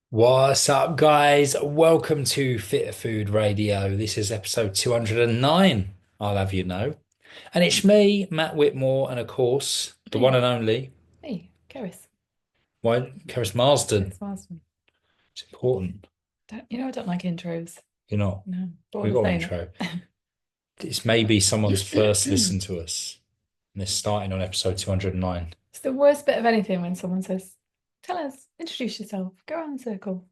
What's up, guys? Welcome to Fitter Food Radio. This is episode 209, I'll have you know. And it's me, Matt Whitmore, and of course, the one Hey, and only, hey, Keris. Keris Marsden. Keris Marsden. It's important. I don't like intros. You know, No, we bored of got an saying intro. It's maybe someone's first it. listen to us, and they're starting on episode 209. It's the worst bit of anything when someone says, "Tell us, introduce yourself, go around the circle."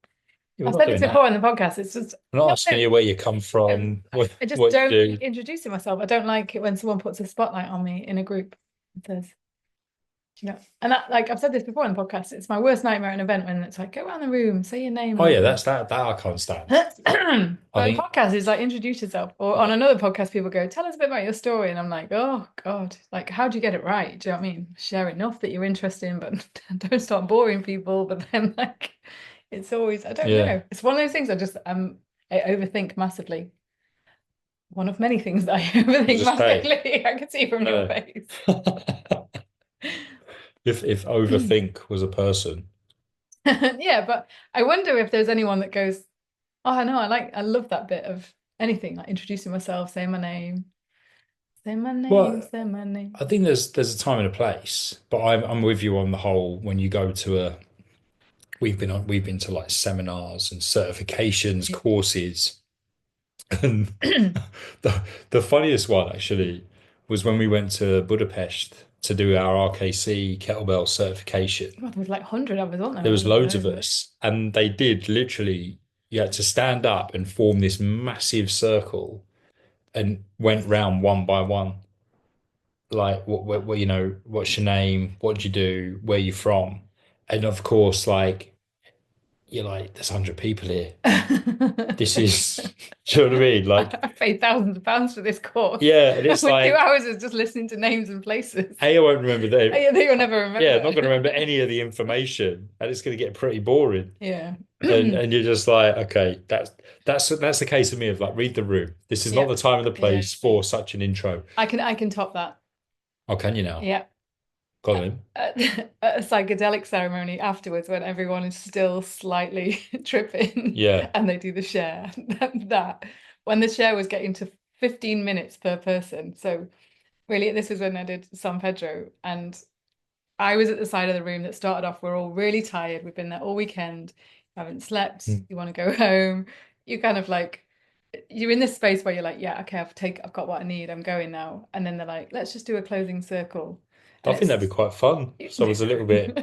Yeah, we're I've not said this doing before that. on the podcast. It's just I'm not no, asking no. you where you come Um, from, I just what you don't do. like introducing myself. I don't like it when someone puts a spotlight on me in a group and says, and that, like I've said this before on the podcast. It's my worst nightmare at an event when it's like, go around the room, say your name Oh and yeah, everything. that I can't stand. But I on think podcast is like introduce yourself. Or on another podcast, people go, tell us a bit about your story. And I'm like, oh God, like how do you get it right? Do you know what I mean? Share enough that you're interested in, but don't start boring people. But then like it's always, I don't yeah. know. It's one of those things I overthink massively. One of many things that I overthink Just say. massively. I can see from your face. If overthink was a person. Yeah, but I wonder if there's anyone that goes, oh no, I love that bit of anything, like introducing myself, saying my name. Say my name, Well, say my name. I think there's a time and a place, but I'm with you on the whole when you go to a we've been to like seminars and certifications, Yeah. courses, and the funniest one actually was when we went to Budapest to do our RKC kettlebell certification. God, there was like 100 of us, wasn't there? There Or was was it loads of loads of us? us, and they did literally, you had to stand up and form this massive circle and went round one by one. Like, what's your name? What do you do? Where you from? And of course, like, you're like, there's 100 people here. This is, do you know what I mean? Like, I paid thousands of pounds for this course. yeah, and And it's with two like, hours of just listening to names and places. A, I won't remember that. Yeah, that you'll never Yeah, I'm not remember. going to remember any of the information, and it's going to get pretty boring. Yeah. And you're just like, okay, that's the case of me of like, read the room. This is not Yeah. the time and the Yeah. place for such an intro. I can top that. Oh, can you now? Yeah. Got him. At, at a psychedelic ceremony afterwards when everyone is still slightly tripping Yeah. and they do the share. That when the share was getting to 15 minutes per person. So really this was when I did San Pedro and I was at the side of the room that started off, we're all really tired. We've been there all weekend, haven't slept, Mm. you want to go home. You kind of like you're in this space where you're like, yeah, okay, I've got what I need, I'm going now. And then they're like, let's just do a closing circle. I And think that'd be quite fun. Someone's a little bit,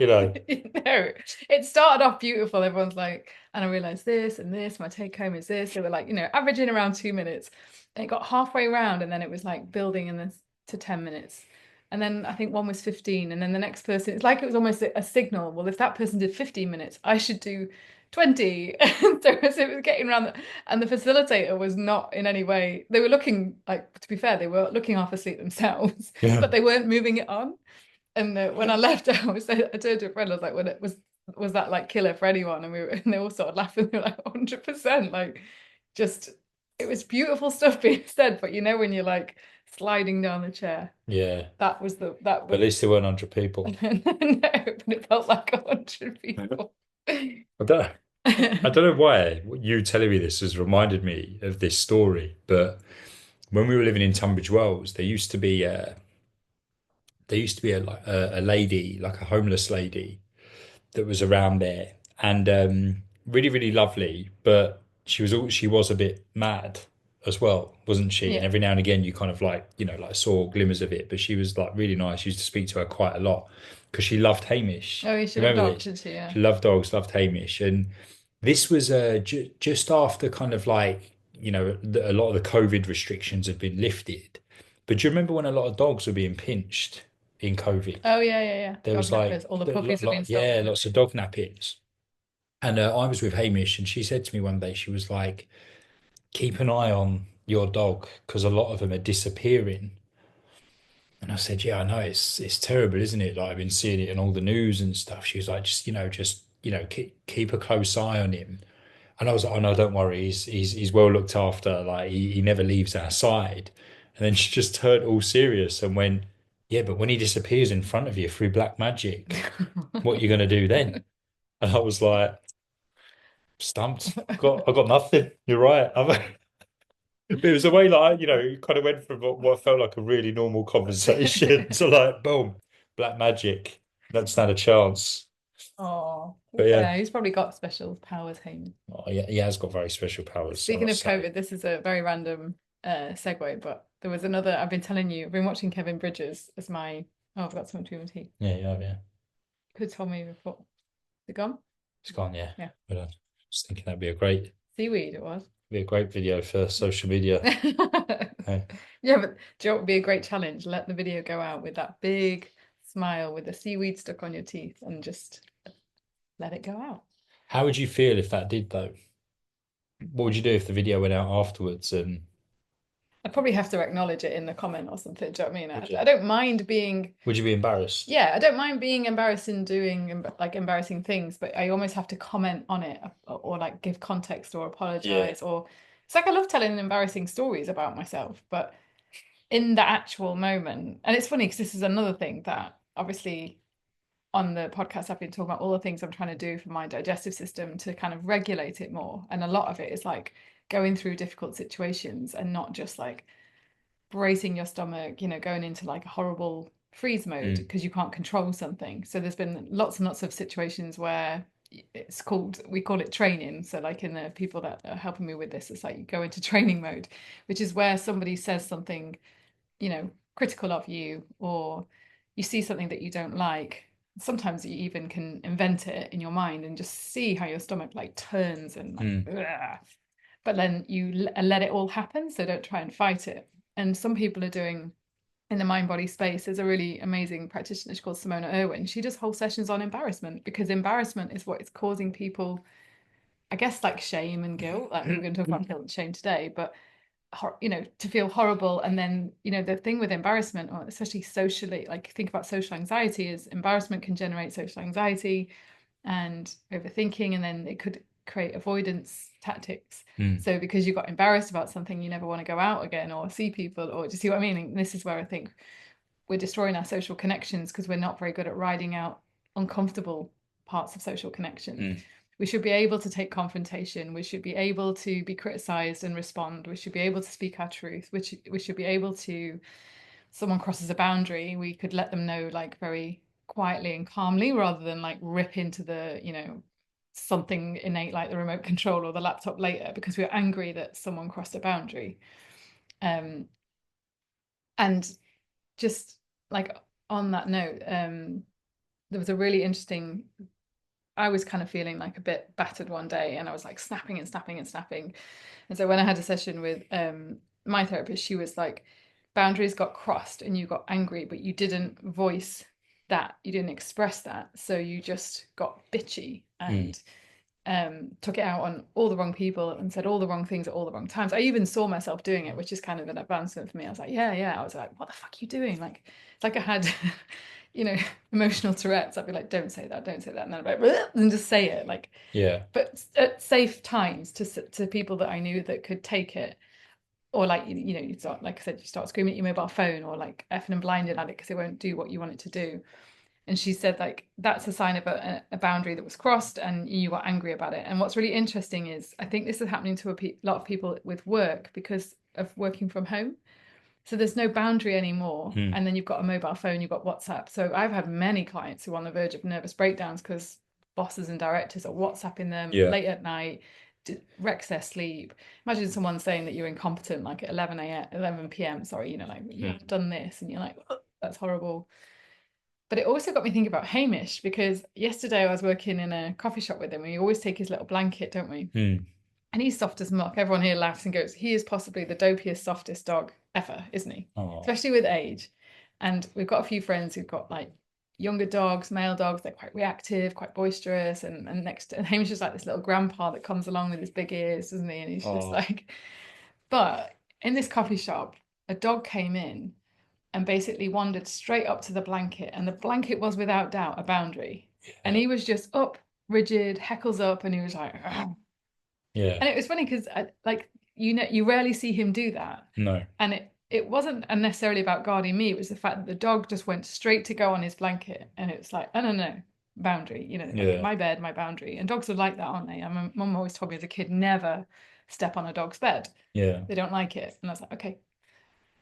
it started off beautiful. Everyone's like, and I realized this and this, my take home is this. They were like, averaging around 2 minutes. And it got halfway around, and then it was like building in this to 10 minutes. And then I think one was 15. And then the next person, it's like it was almost a signal. Well, if that person did 15 minutes, I should do 20. And so as it was getting around, and the facilitator was not in any way, they were looking like, to be fair, they were looking half asleep themselves, yeah. but they weren't moving it on. And when I left, I turned to a friend. I was like, "When it was that like killer for anyone?" And they all started laughing. They were like, "100%!" Like, just it was beautiful stuff being said. But when you're like sliding down the chair, Yeah. that But at was least there weren't 100 people. no, but it felt like 100 people. I don't, I don't know why you telling me this has reminded me of this story, but when we were living in Tunbridge Wells, there used to be a lady, like a homeless lady, that was around there, and really, really lovely, but she was a bit mad as well, wasn't she? And Yeah. every now and again, you kind of like, like saw glimmers of it, but she was like really nice. She used to speak to her quite a lot because she loved Hamish. Oh, you should You have remember dogged, this? didn't you? Yeah. She loved dogs, loved Hamish, and this was just after kind of like, a lot of the COVID restrictions had been lifted. But do you remember when a lot of dogs were being pinched in COVID? Oh, yeah, yeah, yeah. There Dog was like, nappers. All the puppies have been stopped. yeah, lots of dog nappings. And I was with Hamish, and she said to me one day, she was like, keep an eye on your dog because a lot of them are disappearing. And I said, yeah, I know it's terrible, isn't it? Like I've been seeing it in all the news and stuff. She was like, just keep a close eye on him. And I was like, oh no, don't worry, he's well looked after. Like he never leaves our side. And then she just turned all serious and went, yeah, but when he disappears in front of you through black magic, what are you gonna do then? And I was like, Stumped. I got nothing. You're right. It was a way like, it kind of went from what felt like a really normal conversation to like, boom, black magic. Don't stand a chance. Oh, But yeah, yeah, he's probably got special powers, Hayden. oh, yeah, he has got very special powers, I Speaking of must say. COVID, this is a very random segue, but there was another. I've been telling you, I've been watching Kevin Bridges as my. Oh, I've got something to do with tea. Yeah. Could have told me before. Is it gone? It's gone, yeah. Yeah. But I was thinking that'd Seaweed, it was. be a great video for social media. Hey, Yeah, but do you know what would be a great challenge? Let the video go out with that big smile with the seaweed stuck on your teeth and just let it go out. how would you feel if that did though? What would you do if the video went out afterwards and I'd probably have to acknowledge it in the comment or something. Do you know what I mean? would I you? don't mind being, Would you be embarrassed? yeah, I don't mind being embarrassed and doing like embarrassing things, but I almost have to comment on it or like give context or Yeah. apologize or it's like I love telling embarrassing stories about myself, but in the actual moment, and it's funny because this is another thing that obviously on the podcast I've been talking about all the things I'm trying to do for my digestive system to kind of regulate it more. And a lot of it is like going through difficult situations and not just like bracing your stomach, going into like a horrible freeze mode Mm. because you can't control something. So there's been lots and lots of situations where we call it training. So like in the people that are helping me with this, it's like you go into training mode, which is where somebody says something, critical of you, or you see something that you don't like. Sometimes you even can invent it in your mind and just see how your stomach like turns and like, Mm. ugh. But then you let it all happen. So don't try and fight it. And some people are doing in the mind body space. There's a really amazing practitioner called Simona Irwin. She does whole sessions on embarrassment because embarrassment is what is causing people, I guess, like shame and guilt. Like we're going to talk about guilt and shame today, but to feel horrible. And then the thing with embarrassment, or especially socially, like think about social anxiety, is embarrassment can generate social anxiety and overthinking, and then it could create avoidance tactics. Mm. So because you got embarrassed about something, you never want to go out again or see people, or do you see what I mean? And this is where I think we're destroying our social connections because we're not very good at riding out uncomfortable parts of social connections. Mm. We should be able to take confrontation. We should be able to be criticized and respond. We should be able to speak our truth. We should be able to, someone crosses a boundary, we could let them know like very quietly and calmly rather than like rip into the, something innate like the remote control or the laptop later because we're angry that someone crossed a boundary. And just like on that note, there was a really interesting, I was kind of feeling like a bit battered one day and I was like snapping and snapping and snapping. And so when I had a session with my therapist, she was like, boundaries got crossed and you got angry, but you didn't voice that. You didn't express that. So you just got bitchy Mm. and took it out on all the wrong people and said all the wrong things at all the wrong times. I even saw myself doing it, which is kind of an advancement for me. I was like, yeah. I was like, what the fuck are you doing? Like, it's like I had, emotional Tourette's. I'd be like, don't say that, don't say that. And then I'd be like, and just say it. Like, Yeah. but at safe times to people that I knew that could take it. Or like, you start, like I said, you start screaming at your mobile phone or like effing and blinded at it because it won't do what you want it to do. And she said like that's a sign of a boundary that was crossed and you got angry about it. And what's really interesting is I think this is happening to a lot of people with work because of working from home. So there's no boundary anymore. Mm. And then you've got a mobile phone, you've got WhatsApp. So I've had many clients who are on the verge of nervous breakdowns because bosses and directors are WhatsApping them Yeah. late at night, wrecks their sleep. Imagine someone saying that you're incompetent like at 11 a.m., 11 p.m. Sorry, like you haven't done this, and you're like, oh, that's horrible. But it also got me thinking about Hamish because yesterday I was working in a coffee shop with him. We always take his little blanket, don't we? Mm. And he's soft as muck. Everyone here laughs and goes, he is possibly the dopiest, softest dog ever, isn't he? Oh. Especially with age. And we've got a few friends who've got like younger dogs, male dogs. They're quite reactive, quite boisterous. And Hamish is like this little grandpa that comes along with his big ears, doesn't he? And he's just like, but in this coffee shop, a dog came in and basically wandered straight up to the blanket. And the blanket was without doubt a boundary. Yeah. And he was just up, rigid, heckles up, and he was like, "Argh." Yeah. And it was funny because like you rarely see him do that. No. And it wasn't necessarily about guarding me. It was the fact that the dog just went straight to go on his blanket, and it was like, oh no. boundary, you know, like Yeah. my bed, my boundary. And dogs are like that, aren't they? My mum always told me as a kid, never step on a dog's bed. Yeah. They don't like it. And I was like, okay.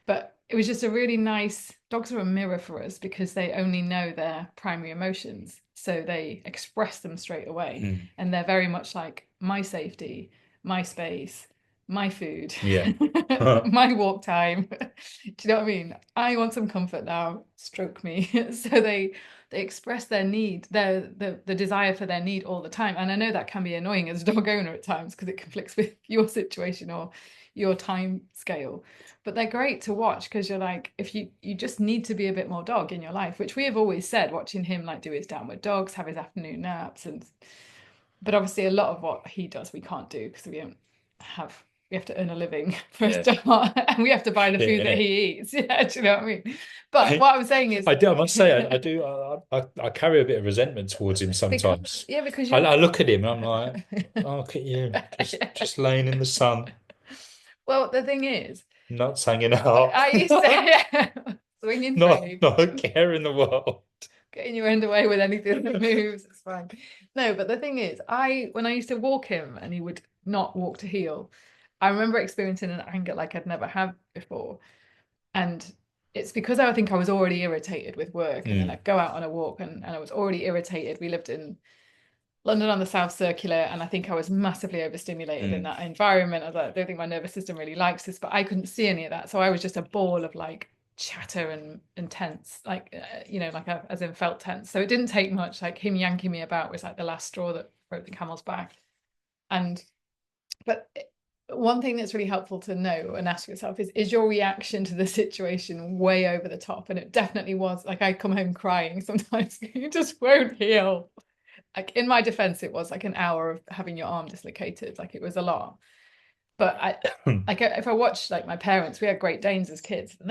But it was just a really nice, dogs are a mirror for us because they only know their primary emotions. So they express them straight away. Mm. And they're very much like my safety, my space, my food, Yeah. my walk time. Do you know what I mean? I want some comfort now. Stroke me. So they express their need, the desire for their need all the time. And I know that can be annoying as a dog owner at times because it conflicts with your situation or your time scale. But they're great to watch because you're like, if you just need to be a bit more dog in your life, which we have always said, watching him like do his downward dogs, have his afternoon naps, and but obviously a lot of what he does we can't do because we have to earn a living for a Yeah. start, and we have to buy the Shit, food that innit? he eats. Yeah, do you know what I mean? But what I'm saying is, I do. I must say, I do. I carry a bit of resentment towards him because sometimes. yeah, because I you're look at him and I'm like, oh, look at you, just laying in the sun, well, the thing is, nuts hanging out, I used to swinging frame. not a care in the world. Getting your end away with anything that moves, it's fine. No, but the thing is, when I used to walk him and he would not walk to heel, I remember experiencing an anger like I'd never had before. And it's because I think I was already irritated with work. And then Mm, I'd go out on a walk and I was already irritated. We lived in London on the South Circular, and I think I was massively overstimulated in mm, that environment. I was like, I don't think my nervous system really likes this, but I couldn't see any of that. So I was just a ball of like chatter and intense, like like as in felt tense. So it didn't take much. Like him yanking me about was like the last straw that broke the camel's back. And but one thing that's really helpful to know and ask yourself is your reaction to the situation way over the top? And it definitely was. Like I come home crying sometimes. You just won't heal. Like in my defense, it was like an hour of having your arm dislocated. Like it was a lot. But I like if I watched like my parents, we had Great Danes as kids, and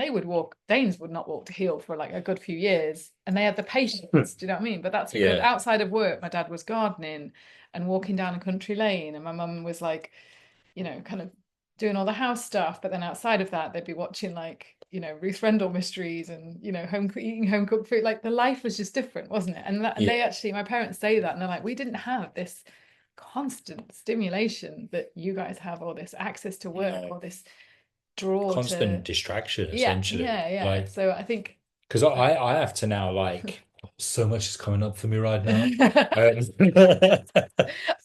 Danes would not walk to heel for like a good few years, and they had the patience. Do you know what I mean? But that's because yeah, outside of work, my dad was gardening and walking down a country lane, and my mum was like, kind of doing all the house stuff. But then outside of that, they'd be watching like, Ruth Rendell mysteries and, eating home cooked food. Like the life was just different, wasn't it? And yeah, they actually, my parents say that, and they're like, we didn't have this constant stimulation that you guys have, or this access to work, no, or this draw constant to, distraction yeah, essentially. yeah. Like, So I think, because I have to now like so much is coming up for me right now.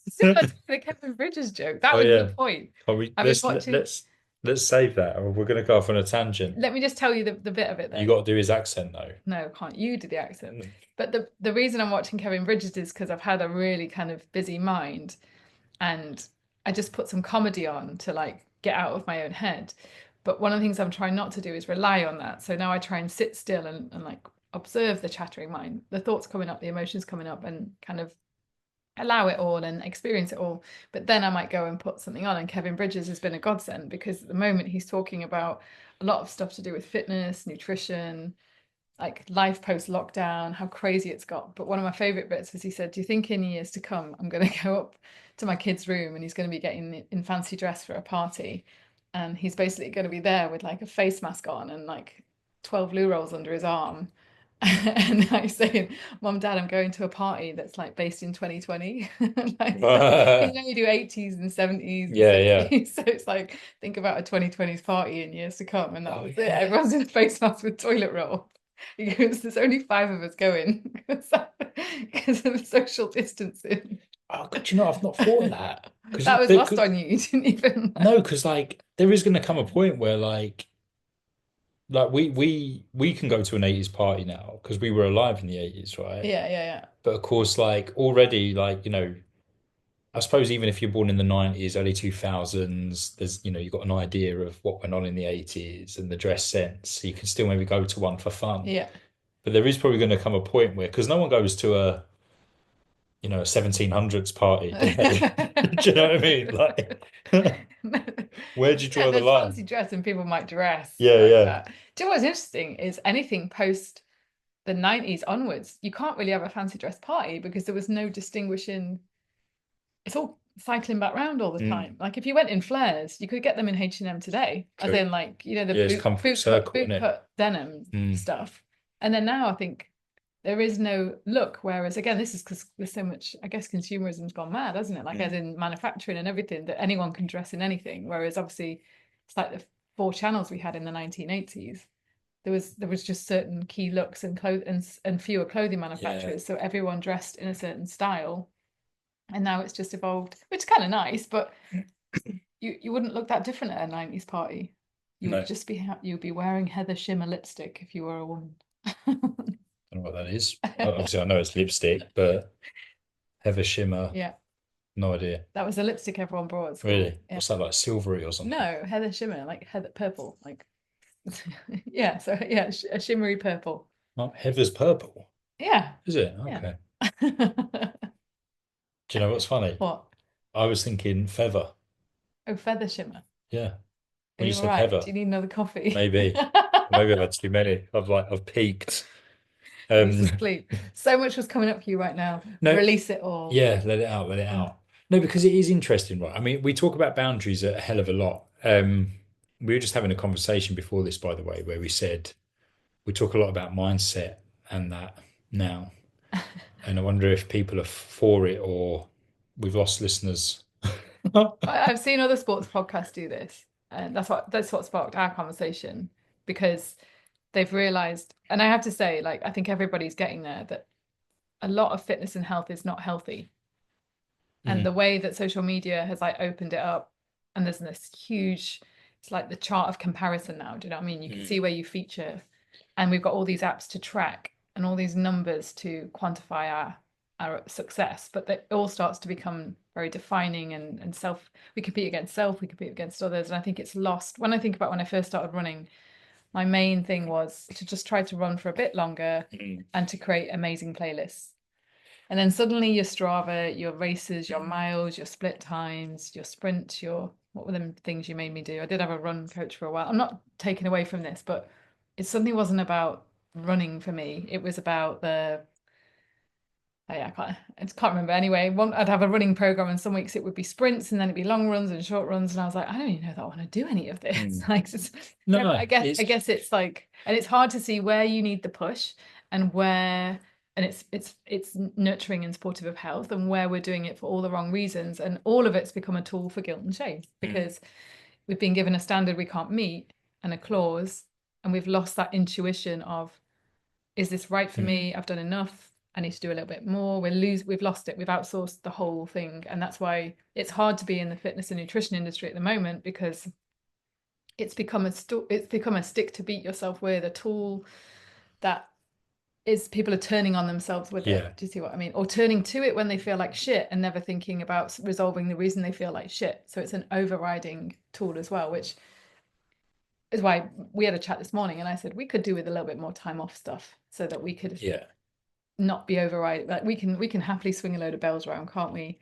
similar to the Kevin Bridges joke. That Oh was the yeah, point. Are we, I was watching. let's save that, or we're gonna go off on a tangent. Let me just tell you the bit of it You though. got to do his accent though. No, can't you do the accent? Mm. But the reason I'm watching Kevin Bridges is because I've had a really kind of busy mind, and I just put some comedy on to like get out of my own head. But one of the things I'm trying not to do is rely on that. So now I try and sit still and like observe the chattering mind, the thoughts coming up, the emotions coming up, and kind of allow it all and experience it all. But then I might go and put something on. And Kevin Bridges has been a godsend because at the moment he's talking about a lot of stuff to do with fitness, nutrition, like life post lockdown, how crazy it's got. But one of my favorite bits is he said, do you think in years to come, I'm going to go up to my kid's room and he's going to be getting in fancy dress for a party? And he's basically going to be there with like a face mask on and like 12 loo rolls under his arm. And like saying, Mom, Dad, I'm going to a party that's like based in 2020. Like, you do 80s and 70s and Yeah, yeah. 60s. So it's like, think about a 2020s party in years to come. And that Oh was it. yeah. Everyone's in face masks with toilet roll. He goes, there's only 5 of us going because of social distancing. Oh God, you know, I've not thought of that because That was lost on you. You didn't even no, because like there is going to come a point where like we can go to an 80s party now because we were alive in the 80s, right? yeah. But of course, like already, like I suppose even if you're born in the 90s, early 2000s, there's you've got an idea of what went on in the 80s and the dress sense. So you can still maybe go to one for fun. Yeah. But there is probably going to come a point where because no one goes to a 1700s party, do they? Do you know what I mean? Like, where do you Yeah, draw the there's fancy line? dress and people might dress Yeah, like yeah. that. Do you know what's interesting is anything post the 90s onwards, you can't really have a fancy dress party because there was no distinguishing. It's all cycling back round all the Mm, time. Like if you went in flares, you could get them in H&M today, as true. in like, the Yeah, it's come full circle, isn't boot it? cut denim Mm. stuff. And then now I think there is no look. Whereas again, this is because there's so much, I guess, consumerism's gone mad, hasn't it? Like as Mm. in manufacturing and everything, that anyone can dress in anything. Whereas obviously it's like the four channels we had in the 1980s. There was just certain key looks and and fewer clothing Yeah. manufacturers. So everyone dressed in a certain style. And now it's just evolved, which is kind of nice, but you wouldn't look that different at a 90s party. You would No, just be you'd be wearing Heather Shimmer lipstick if you were a woman. I don't know what that is. Obviously, I know it's lipstick, but Heather Shimmer, Yeah, no idea. that was a lipstick everyone brought at school. Really? Yeah. What's that, like silvery or something? No, Heather Shimmer, like Heather purple, like yeah, so yeah, a shimmery purple. Oh, Heather's purple. Yeah, Is it? yeah. Okay. Do you know what's funny? What? I was thinking feather. Oh, feather shimmer. Yeah. Are When you you all said right? Do heather, you need another coffee? maybe. Maybe I've had too many. I've peaked. You need to Um, sleep. So much was coming up for you right now. no, Release it all. yeah, let it out, let it Oh. out. No, because it is interesting, right? I mean, we talk about boundaries a hell of a lot. We were just having a conversation before this, by the way, where we said we talk a lot about mindset and that now. And I wonder if people are for it or we've lost listeners. I've seen other sports podcasts do this, and that's what sparked our conversation because they've realized, and I have to say, like, I think everybody's getting there that a lot of fitness and health is not healthy. And Mm, the way that social media has like opened it up, and there's this huge, it's like the chart of comparison now. Do you know what I mean? You can mm, see where you feature, and we've got all these apps to track and all these numbers to quantify our success, but it all starts to become very defining and self. We compete against self, we compete against others, and I think it's lost. When I think about when I first started running, my main thing was to just try to run for a bit longer mm. and to create amazing playlists. And then suddenly your Strava, your races, your miles, your split times, your sprint, your what were them things you made me do? I did have a run coach for a while. I'm not taking away from this, but it suddenly wasn't about running for me. It was about the oh, yeah, I can't remember. Anyway, I'd have a running program, and some weeks it would be sprints, and then it'd be long runs and short runs, and I was like, I don't even know that I want to do any of this. Mm. Like, No, I guess it's like, and it's hard to see where you need the push and where, and it's nurturing and supportive of health, and where we're doing it for all the wrong reasons, and all of it's become a tool for guilt and shame mm, because we've been given a standard we can't meet and a clause, and we've lost that intuition of is this right for mm. me? I've done enough. I need to do a little bit more. We've lost it. We've outsourced the whole thing. And that's why it's hard to be in the fitness and nutrition industry at the moment because it's become a stick to beat yourself with, a tool that is people are turning on themselves with it. Yeah, Do you see what I mean? Or turning to it when they feel like shit and never thinking about resolving the reason they feel like shit. So it's an overriding tool as well, which is why we had a chat this morning and I said we could do with a little bit more time off stuff so that we could yeah, not be override. Like we can happily swing a load of bells around, can't we?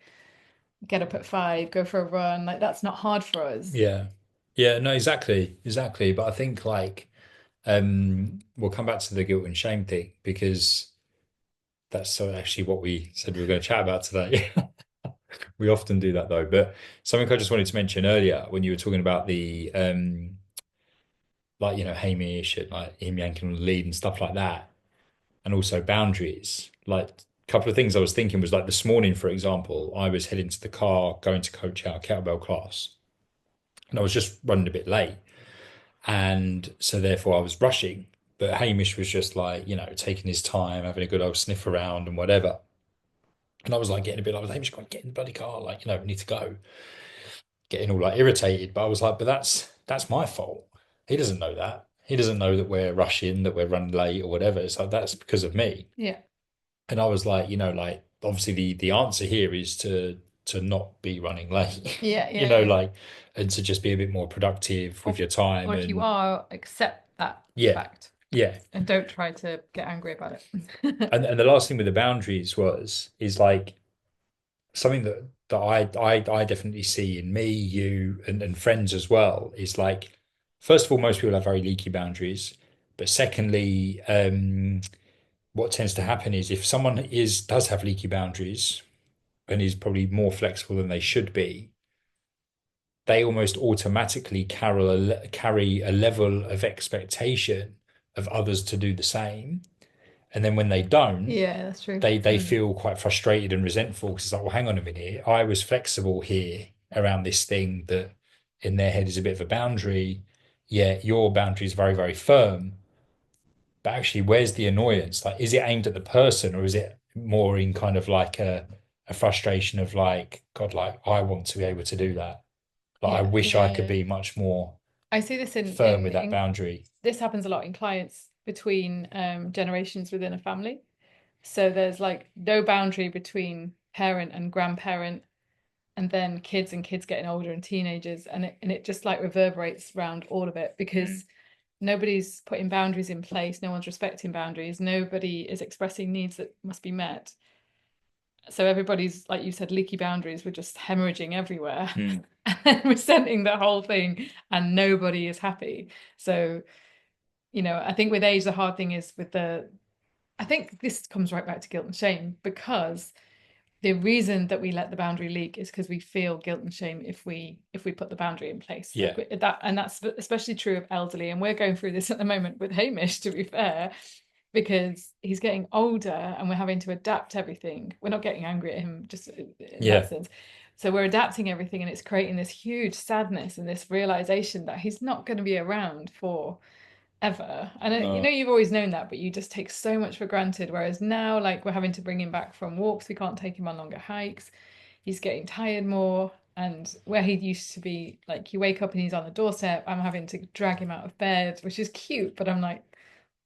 Get up at 5, go for a run. Like that's not hard for us. yeah. Yeah, no, exactly, exactly. But I think like we'll come back to the guilt and shame thing because that's so actually what we said we were going to chat about today. We often do that though. But something I just wanted to mention earlier when you were talking about the like Hamish and like him yanking on the lead and stuff like that, and also boundaries. Like a couple of things I was thinking was like this morning, for example, I was heading to the car going to coach our kettlebell class, and I was just running a bit late, and so therefore I was rushing. But Hamish was just like taking his time, having a good old sniff around and whatever. And I was like getting a bit like, Hamish, go on, get in the bloody car, like we need to go. Getting all like irritated, but I was like, but that's my fault. He doesn't know that. He doesn't know that we're rushing, that we're running late or whatever. It's like that's because of me. Yeah. And I was like, like obviously the answer here is to not be running late, Yeah, yeah, yeah. like and to just be a bit more productive with Or your time or if you and are, accept that yeah, fact yeah. and don't try to get angry about it. And the last thing with the boundaries is like something that I definitely see in me, you, and friends as well is like, first of all, most people have very leaky boundaries, but secondly, what tends to happen is if someone does have leaky boundaries and is probably more flexible than they should be, they almost automatically carry a level of expectation of others to do the same. And then when they don't, Yeah, that's true. they feel quite frustrated and resentful because it's like, well, hang on a minute, I was flexible here around this thing that in their head is a bit of a boundary, yet your boundary is very, very firm. But actually, where's the annoyance? Like, is it aimed at the person or is it more in kind of like a frustration of like, God, like I want to be able to do that. Like I Yeah, wish I yeah, could yeah. be much more I see this firm with that boundary. this happens a lot in clients between generations within a family. So there's like no boundary between parent and grandparent, and then kids and kids getting older and teenagers, and it just like reverberates around all of it because nobody's putting boundaries in place, no one's respecting boundaries, nobody is expressing needs that must be met. So everybody's, like you said, leaky boundaries. We're just hemorrhaging everywhere Mm. and resenting the whole thing, and nobody is happy. So, I think with age, the hard thing is I think this comes right back to guilt and shame, because the reason that we let the boundary leak is because we feel guilt and shame if we put the boundary in place, Yeah. like that. And that's especially true of elderly, and we're going through this at the moment with Hamish, to be fair, because he's getting older and we're having to adapt everything. We're not getting angry at him just in that Yeah. sense. So we're adapting everything, and it's creating this huge sadness and this realization that he's not going to be around for ever. And No. you've always known that, but you just take so much for granted. Whereas now, like, we're having to bring him back from walks, we can't take him on longer hikes. He's getting tired more. And where he used to be, like, you wake up and he's on the doorstep, I'm having to drag him out of bed, which is cute, but I'm like,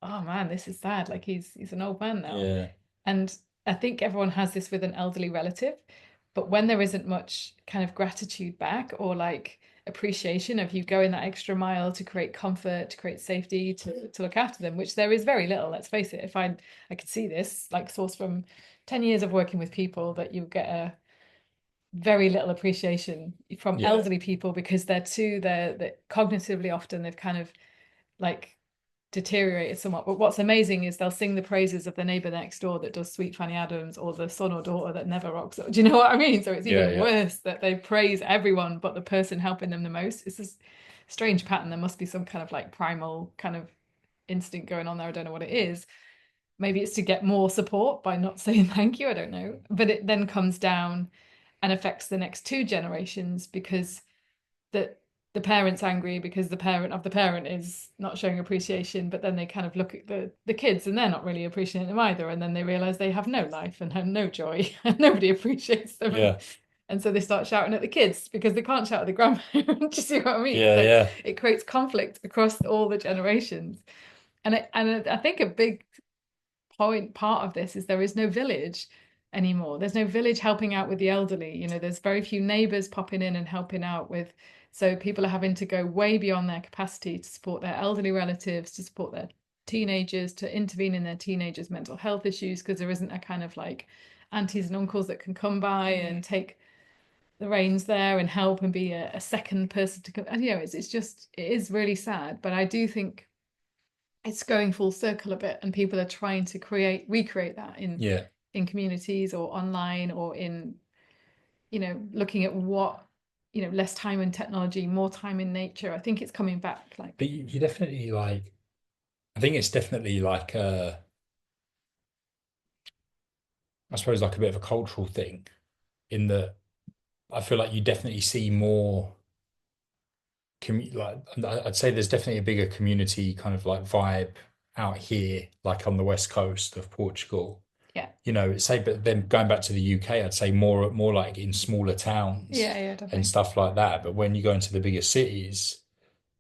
oh man, this is sad. Like, he's an old man now. Yeah. And I think everyone has this with an elderly relative, but when there isn't much kind of gratitude back, or like appreciation of you going that extra mile to create comfort, to create safety, to look after them, which there is very little, let's face it. If I could see this, like, source from 10 years of working with people, that you get a very little appreciation from Yeah. elderly people, because they're cognitively, often they've kind of like deteriorated somewhat. But what's amazing is they'll sing the praises of the neighbor next door that does Sweet Fanny Adams, or the son or daughter that never rocks up. Do you know what I mean? So it's Yeah. even Yeah. worse that they praise everyone but the person helping them the most. It's this strange pattern. There must be some kind of like primal kind of instinct going on there. I don't know what it is. Maybe it's to get more support by not saying thank you. I don't know. But it then comes down and affects the next two generations, because that the parent's angry because the parent of the parent is not showing appreciation, but then they kind of look at the kids and they're not really appreciating them either, and then they realize they have no life and have no joy and nobody appreciates them, Yeah. and so they start shouting at the kids because they can't shout at the grandparent. Do you see what I mean? Yeah. So Yeah. it creates conflict across all the generations. And I think a big part of this is there is no village anymore. There's no village helping out with the elderly. There's very few neighbors popping in and helping out with. So people are having to go way beyond their capacity to support their elderly relatives, to support their teenagers, to intervene in their teenagers' mental health issues, because there isn't a kind of like aunties and uncles that can come by and take the reins there and help and be a second person to come. And it is really sad. But I do think it's going full circle a bit, and people are trying to recreate that Yeah. in communities or online, or in looking at what, less time in technology, more time in nature. I think it's coming back, like. But you definitely like, I think it's definitely like I suppose like a bit of a cultural thing in that I feel like you definitely see more like I'd say there's definitely a bigger community kind of like vibe out here, like on the west coast of Portugal. Yeah, Say, but then going back to the UK, I'd say more like in smaller towns yeah, and definitely. stuff like that. But when you go into the bigger cities,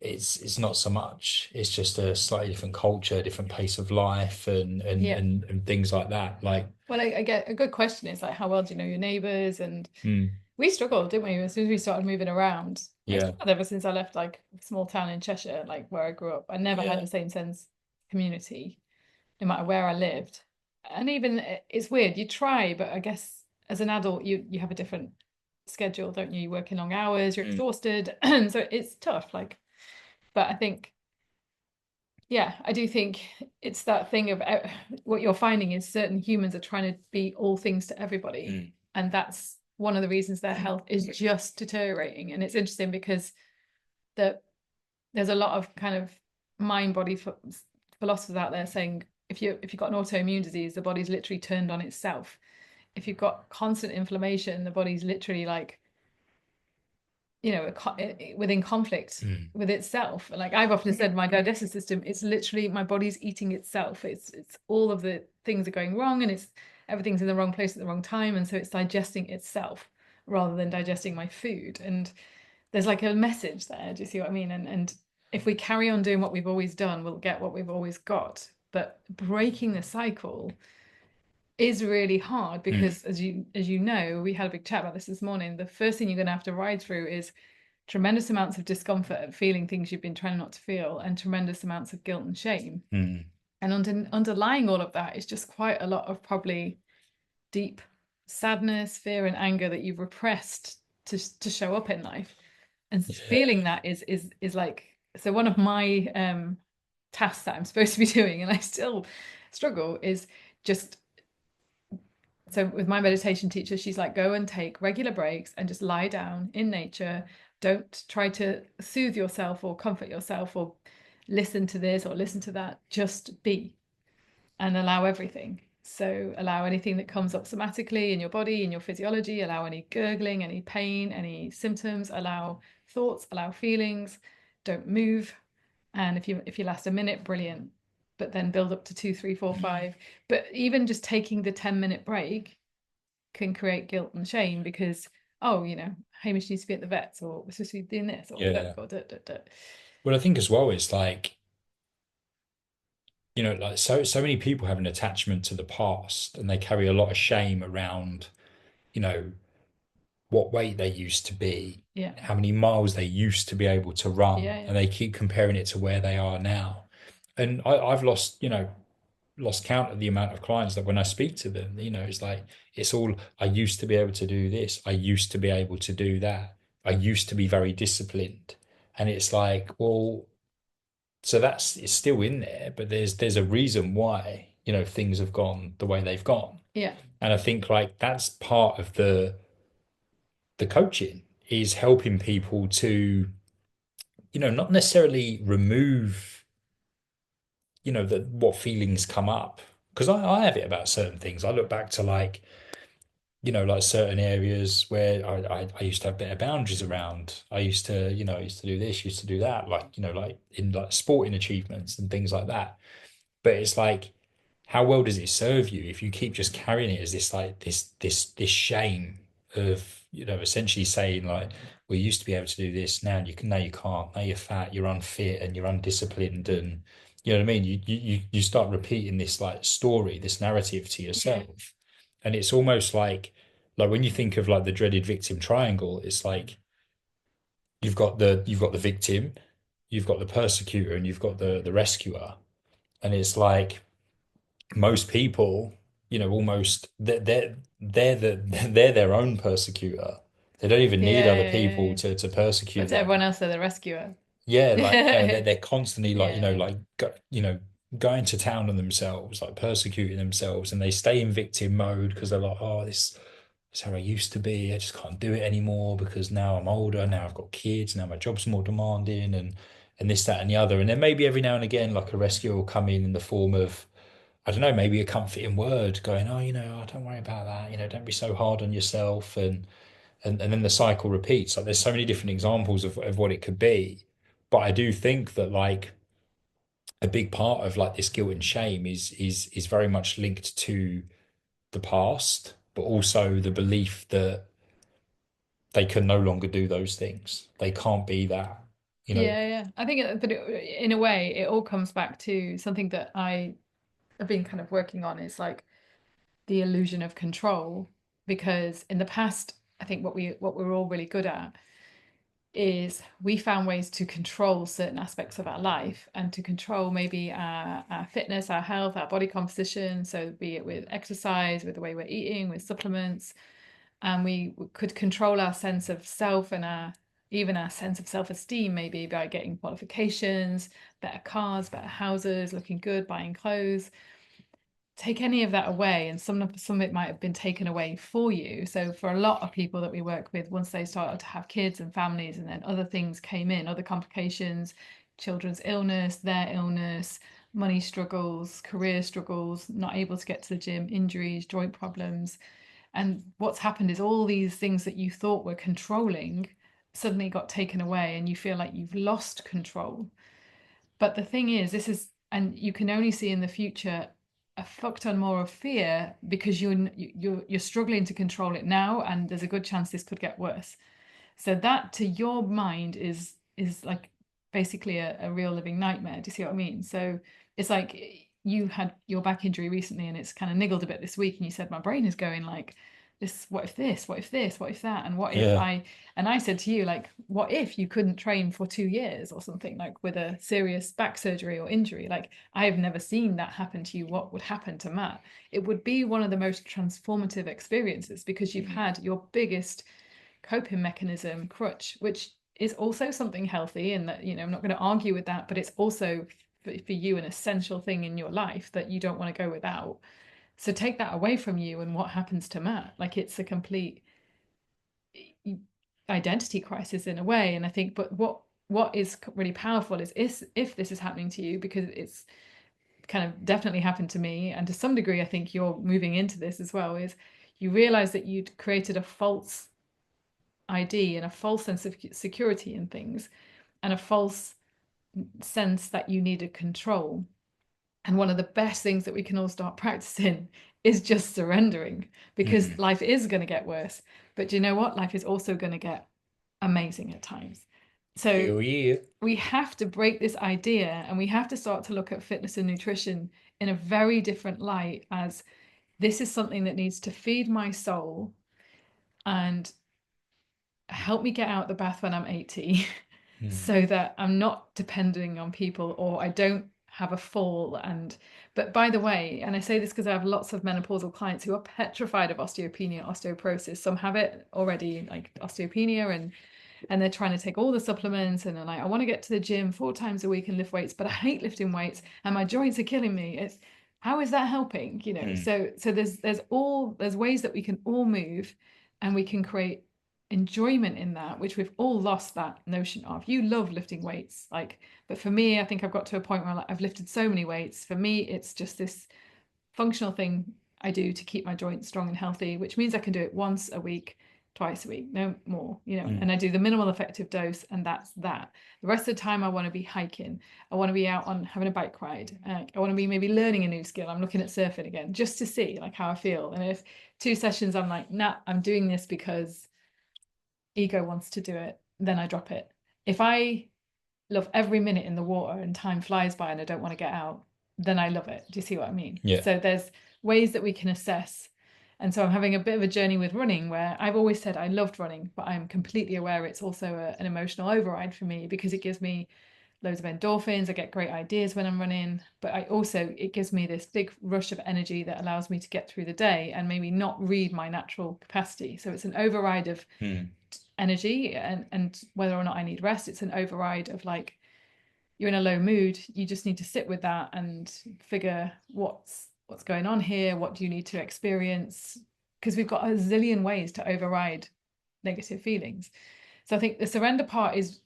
it's not so much. It's just a slightly different culture, different pace of life, Yeah. and things like that. Like, Well, I get a good question is like, how well do you know your neighbors? And mm, we struggled, didn't we, as soon as we started moving around. I yeah, struggled ever since I left, like, a small town in Cheshire, like where I grew up. I never had yeah, the same sense of community, no matter where I lived. And even it's weird, you try, but I guess as an adult, you have a different schedule, don't you? You work in long hours, you're mm, exhausted, so it's tough. Like, but I think, yeah, I do think it's that thing of what you're finding is certain humans are trying to be all things to everybody, mm, and that's one of the reasons their health is just deteriorating. And it's interesting because the there's a lot of kind of mind body philosophers out there saying if you've got an autoimmune disease, the body's literally turned on itself. If you've got constant inflammation, the body's literally like, within conflict Mm. with itself. Like I've often said, my digestive system, it's literally my body's eating itself. It's all of the things are going wrong, and it's everything's in the wrong place at the wrong time, and so it's digesting itself rather than digesting my food. And there's like a message there. Do you see what I mean? And if we carry on doing what we've always done, we'll get what we've always got. But breaking the cycle is really hard Mm. because, as you know, we had a big chat about this morning. The first thing you're going to have to ride through is tremendous amounts of discomfort at feeling things you've been trying not to feel, and tremendous amounts of guilt and shame. Mm. And underlying all of that is just quite a lot of probably deep sadness, fear, and anger that you've repressed to show up in life. And Yeah. feeling that is like, so one of my tasks that I'm supposed to be doing, and I still struggle, is just, so with my meditation teacher, she's like, go and take regular breaks and just lie down in nature. Don't try to soothe yourself or comfort yourself or listen to this or listen to that. Just be and allow everything. So allow anything that comes up somatically in your body, in your physiology, allow any gurgling, any pain, any symptoms, allow thoughts, allow feelings. Don't move. And if you last a minute, brilliant. But then build up to 2, 3, 4, 5. But even just taking the 10-minute break can create guilt and shame because, oh, Hamish needs to be at the vets, or we're supposed to be doing this, or Yeah. da, da, da, da. Well, I think as well, it's like, like so many people have an attachment to the past and they carry a lot of shame around, you know, what weight they used to be, Yeah, how many miles they used to be able to run, yeah, and they keep comparing it to where they are now. And I've lost count of the amount of clients that when I speak to them, it's like it's all I used to be able to do this, I used to be able to do that, I used to be very disciplined. And it's like, well, so it's still in there, but there's a reason why, things have gone the way they've gone. yeah, And I think like that's part of the coaching is helping people to, not necessarily remove, what feelings come up. Because I have it about certain things. I look back to like, like certain areas where I used to have better boundaries around. I used to do this, used to do that, like, like in like sporting achievements and things like that. But it's like, how well does it serve you if you keep just carrying it as this like this shame of, essentially saying like, we used to be able to do this, now you can't, now you're fat, you're unfit and you're undisciplined and you know what I mean? You start repeating this like story, this narrative to yeah, yourself. And it's almost like when you think of like the dreaded victim triangle, it's like you've got the victim, you've got the persecutor, and you've got the rescuer. And it's like most people, almost they're their own persecutor. They don't even need yeah, other yeah, yeah, people yeah. to But persecute to everyone them. else, they're the rescuer. Yeah, like Yeah, they're constantly like yeah, like going to town on themselves, like persecuting themselves, and they stay in victim mode because they're like, oh, this is how I used to be. I just can't do it anymore because now I'm older. Now I've got kids. Now my job's more demanding, and this, that, and the other. And then maybe every now and again, like a rescue will come in the form of I don't know, maybe a comforting word going, oh, oh, don't worry about that, don't be so hard on yourself. And then the cycle repeats. Like there's so many different examples of what it could be. But I do think that like a big part of like this guilt and shame is very much linked to the past, but also the belief that they can no longer do those things. They can't be that, you know. yeah, yeah. I think, in a way, it all comes back to something that I have been kind of working on is like the illusion of control. Because in the past, I think what we're all really good at is we found ways to control certain aspects of our life and to control maybe our fitness, our health, our body composition. So be it with exercise, with the way we're eating, with supplements, and we could control our sense of self and even our sense of self-esteem maybe by getting qualifications, better cars, better houses, looking good, buying clothes. Take any of that away, and some of it might have been taken away for you. So for a lot of people that we work with, once they started to have kids and families, and then other things came in, other complications, children's illness, their illness, money struggles, career struggles, not able to get to the gym, injuries, joint problems. And what's happened is all these things that you thought were controlling suddenly got taken away and you feel like you've lost control. But the thing is, this is, and you can only see in the future a fuck ton more of fear because you're struggling to control it now, and there's a good chance this could get worse. So that to your mind is like basically a real living nightmare. Do you see what I mean? So it's like you had your back injury recently and it's kind of niggled a bit this week, and you said my brain is going like this, what if this, what if this, what if that, and what if Yeah. I, and I said to you, like, what if you couldn't train for 2 years or something, like with a serious back surgery or injury? Like, I have never seen that happen to you. What would happen to Matt? It would be one of the most transformative experiences because you've had your biggest coping mechanism crutch, which is also something healthy, and that, you know, I'm not going to argue with that, but it's also for you an essential thing in your life that you don't want to go without. So take that away from you and what happens to Matt? Like, it's a complete identity crisis in a way. And I think, but what is really powerful is if this is happening to you, because it's kind of definitely happened to me, and to some degree I think you're moving into this as well, is you realize that you'd created a false ID and a false sense of security in things, and a false sense that you needed control. And one of the best things that we can all start practicing is just surrendering, because Mm. life is going to get worse. But do you know what? Life is also going to get amazing at times. So Hell yeah. we have to break this idea, and we have to start to look at fitness and nutrition in a very different light, as this is something that needs to feed my soul and help me get out the bath when I'm 80 Mm. so that I'm not depending on people, or I don't have a fall. And but by the way, and I say this because I have lots of menopausal clients who are petrified of osteopenia, osteoporosis. Some have it already, like osteopenia, and they're trying to take all the supplements, and they're like, I want to get to the gym 4 times a week and lift weights, but I hate lifting weights and my joints are killing me. It's, how is that helping? You know, Mm. so there's ways that we can all move, and we can create enjoyment in that, which we've all lost that notion of. You love lifting weights, like, but for me, I think I've got to a point where, like, I've lifted so many weights. For me, it's just this functional thing I do to keep my joints strong and healthy, which means I can do it once a week, twice a week, no more, you know, Mm. and I do the minimal effective dose, and that's that. The rest of the time, I want to be hiking. I want to be out on having a bike ride. I want to be maybe learning a new skill. I'm looking at surfing again just to see like how I feel. And if 2 sessions I'm like, nah, I'm doing this because ego wants to do it, then I drop it. If I love every minute in the water and time flies by and I don't want to get out, then I love it. Do you see what I mean? Yeah. So there's ways that we can assess. And so I'm having a bit of a journey with running, where I've always said I loved running, but I'm completely aware it's also an emotional override for me, because it gives me loads of endorphins. I get great ideas when I'm running, but I also, it gives me this big rush of energy that allows me to get through the day and maybe not read my natural capacity. So it's an override of Mm. energy, and whether or not I need rest, it's an override of like, you're in a low mood, you just need to sit with that and figure what's going on here, what do you need to experience, because we've got a zillion ways to override negative feelings. So I think the surrender part is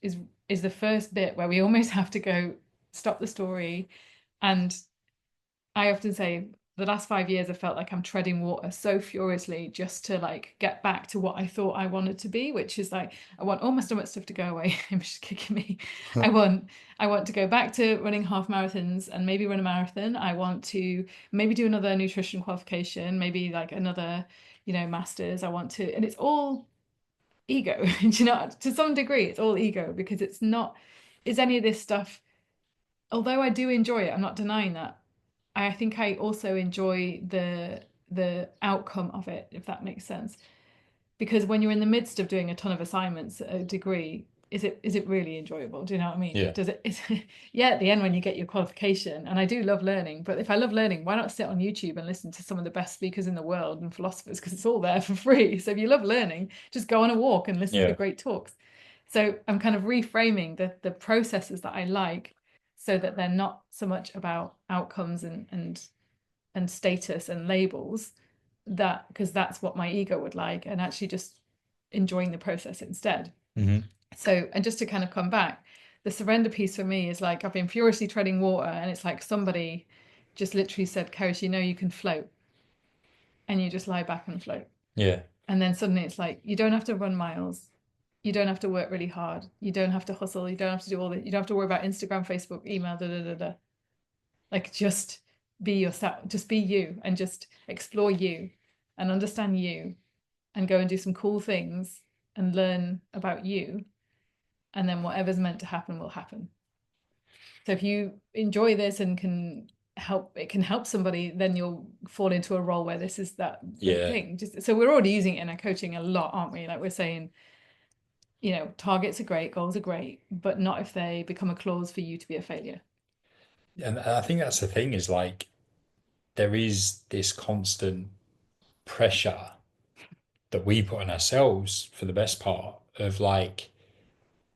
the first bit, where we almost have to go, stop the story. And I often say the last 5 years I felt like I'm treading water so furiously just to like get back to what I thought I wanted to be, which is like, I want all my stomach stuff to go away. I'm just kicking me. I want I want to go back to running half marathons and maybe run a marathon. I want to maybe do another nutrition qualification, maybe like another, you know, masters. I want to, and it's all ego. Do you know, to some degree it's all ego, because it's not, is any of this stuff, although I do enjoy it, I'm not denying that. I think I also enjoy the outcome of it, if that makes sense. Because when you're in the midst of doing a ton of assignments at a degree, is it really enjoyable? Do you know what I mean? Yeah. Does it is, yeah, at the end when you get your qualification, and I do love learning, but if I love learning, why not sit on YouTube and listen to some of the best speakers in the world and philosophers, because it's all there for free. So if you love learning, just go on a walk and listen to Yeah. great talks. So I'm kind of reframing the processes that I like, so that they're not so much about outcomes and status and labels, that, because that's what my ego would like, and actually just enjoying the process instead. Hmm. So, and just to kind of come back, the surrender piece for me is like I've been furiously treading water, and it's like somebody just literally said, Keris, you know you can float, and you just lie back and float. Yeah. And then suddenly it's like you don't have to run miles. You don't have to work really hard. You don't have to hustle. You don't have to do all that. You don't have to worry about Instagram, Facebook, email, da da da da. Like just be yourself, just be you, and just explore you and understand you, and go and do some cool things and learn about you. And then whatever's meant to happen will happen. So if you enjoy this and can help, it can help somebody, then you'll fall into a role where this is that the Yeah. thing. Just so we're already using it in our coaching a lot, aren't we? Like we're saying, targets are great, goals are great, but not if they become a clause for you to be a failure. And I think that's the thing is like there is this constant pressure that we put on ourselves for the best part of like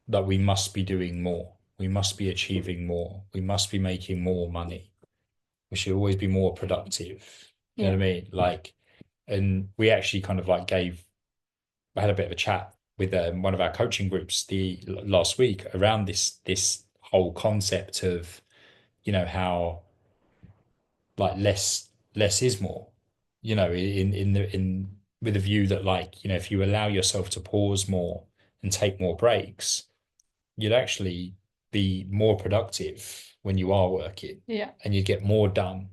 that we must be doing more. We must be achieving more. We must be making more money. We should always be more productive. You know Yeah. what I mean? Like, and we actually kind of like I had a bit of a chat with one of our coaching groups the last week around this whole concept of, how like less is more, in with a view that like, if you allow yourself to pause more and take more breaks, you'd actually be more productive when you are working Yeah. and you get more done.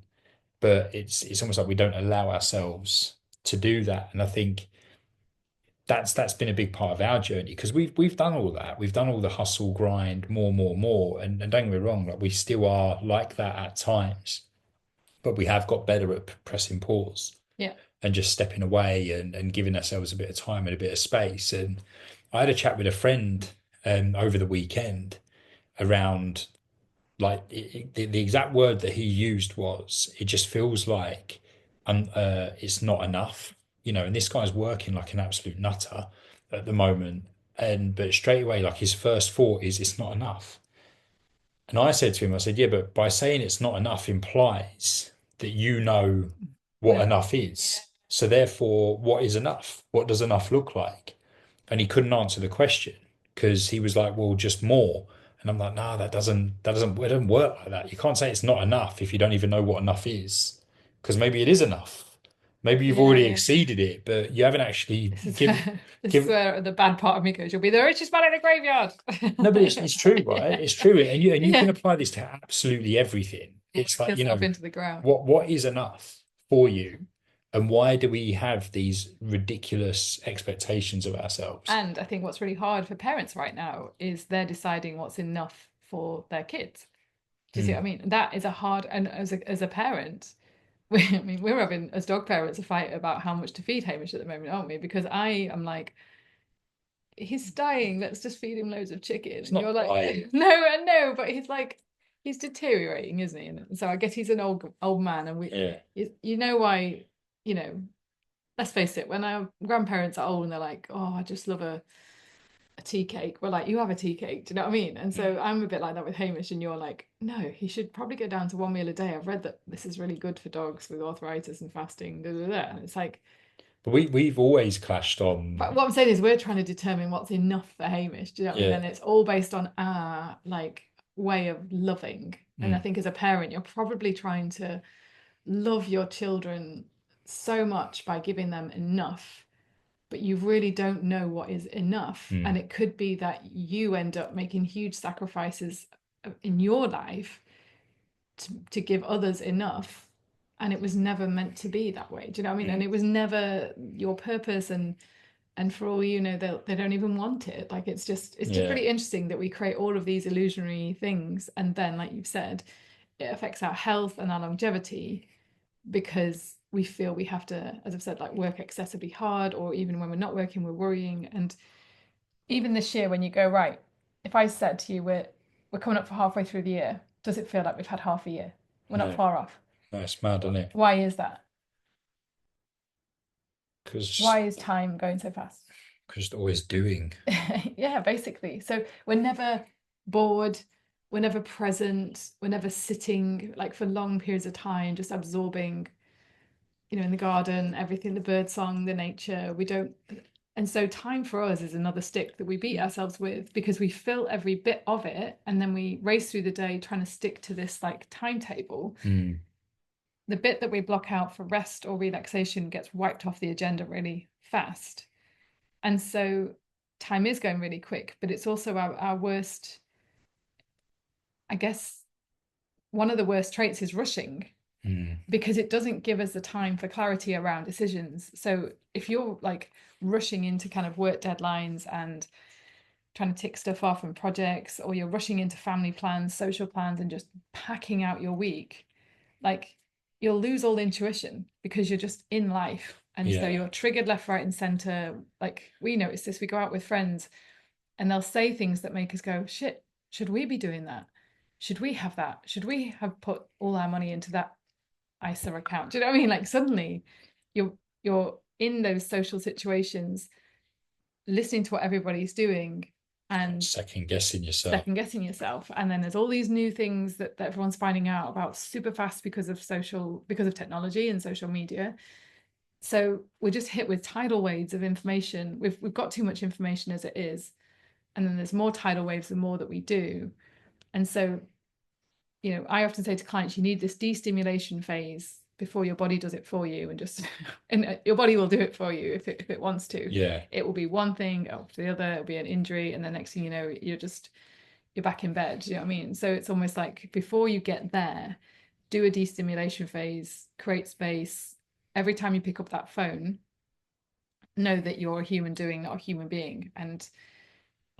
But it's almost like we don't allow ourselves to do that. And I think that's been a big part of our journey because we've done all that. We've done all the hustle, grind, more. And don't get me wrong, like we still are like that at times, but we have got better at pressing pause Yeah. and just stepping away and giving ourselves a bit of time and a bit of space. And I had a chat with a friend over the weekend around like the exact word that he used was it just feels like it's not enough, and this guy's working like an absolute nutter at the moment. And but straight away, like his first thought is it's not enough. And I said to him, I said, yeah, but by saying it's not enough implies that you know what Well, enough is. So therefore, what is enough? What does enough look like? And he couldn't answer the question because he was like, well, just more. And I'm like, no, it doesn't work like that. You can't say it's not enough if you don't even know what enough is. Because maybe it is enough. Maybe you've yeah, already yeah. exceeded it, but you haven't actually This is given where this is give where the bad part of me goes. You'll be the richest man in the graveyard. no, but it's true, right? Yeah. It's true. And you can Yeah. apply this to absolutely everything. It's Work like, yourself into the ground. what is enough for you? And why do we have these ridiculous expectations of ourselves? And I think what's really hard for parents right now is they're deciding what's enough for their kids. Do you see what I Mm, mean? That is a hard, and as a parent, I mean, we're having as dog parents a fight about how much to feed Hamish at the moment, aren't we? Because I am like, he's dying. Let's just feed him loads of chicken. it's And you're not like, dying. no, I know, but he's like, he's deteriorating, isn't he? And so I guess he's an old man, and Yeah. you know why, you know. Let's face it, when our grandparents are old and they're like, oh, I just love a tea cake. We're like, you have a tea cake. Do you know what I mean? And Mm. so I'm a bit like that with Hamish, and you're like, no, he should probably go down to one meal a day. I've read that this is really good for dogs with arthritis and fasting. Da, da, da. And it's like, But we've always clashed but on, what I'm saying is we're trying to determine what's enough for Hamish. Do you know what I mean? yeah. And it's all based on our like way of loving. And I Mm, think as a parent, you're probably trying to love your children so much by giving them enough, but you really don't know what is enough. And mm, it could be that you end up making huge sacrifices in your life to give others enough. And it was never meant to be that way. Do you know what I mean? And mm. it was never your purpose. And for all you know, they don't even want it. Like it's just Yeah. really interesting that we create all of these illusionary things, and then, like you've said, it affects our health and our longevity because we feel we have to, as I've said, like work excessively hard, or even when we're not working, we're worrying. And even this year, when you go, right, if I said to you, we're coming up for halfway through the year, does it feel like we've had half a year? We're not No, far off. no, it's mad, isn't it? Why is that? Because Why is time going so fast? because always doing. Yeah, basically. So we're never bored, we're never present, we're never sitting like for long periods of time, just absorbing, in the garden, everything, the bird song, the nature. We don't. And so time for us is another stick that we beat ourselves with, because we fill every bit of it and then we race through the day trying to stick to this like timetable. Mm. The bit that we block out for rest or relaxation gets wiped off the agenda really fast. And so time is going really quick, but it's also our worst, I guess, one of the worst traits is rushing, Mm. because it doesn't give us the time for clarity around decisions. So if you're like rushing into kind of work deadlines and trying to tick stuff off and projects, or you're rushing into family plans, social plans, and just packing out your week, like you'll lose all intuition because you're just in life. And so Yeah. you're triggered left, right, and center. Like we notice this, we go out with friends and they'll say things that make us go, shit, should we be doing that? Should we have that? Should we have put all our money into that ISA account? Do you know what I mean? Like suddenly you're in those social situations, listening to what everybody's doing and Second guessing yourself. second guessing yourself. And then there's all these new things that everyone's finding out about super fast because of technology and social media. So we're just hit with tidal waves of information. We've got too much information as it is, and then there's more tidal waves the more that we do. And so, I often say to clients, you need this destimulation phase before your body does it for you, and just and your body will do it for you if it wants to. Yeah. It will be one thing after the other, it'll be an injury, and the next thing you know, you're back in bed. Do you know what I mean? So it's almost like before you get there, do a destimulation phase, create space. Every time you pick up that phone, know that you're a human doing, not a human being. And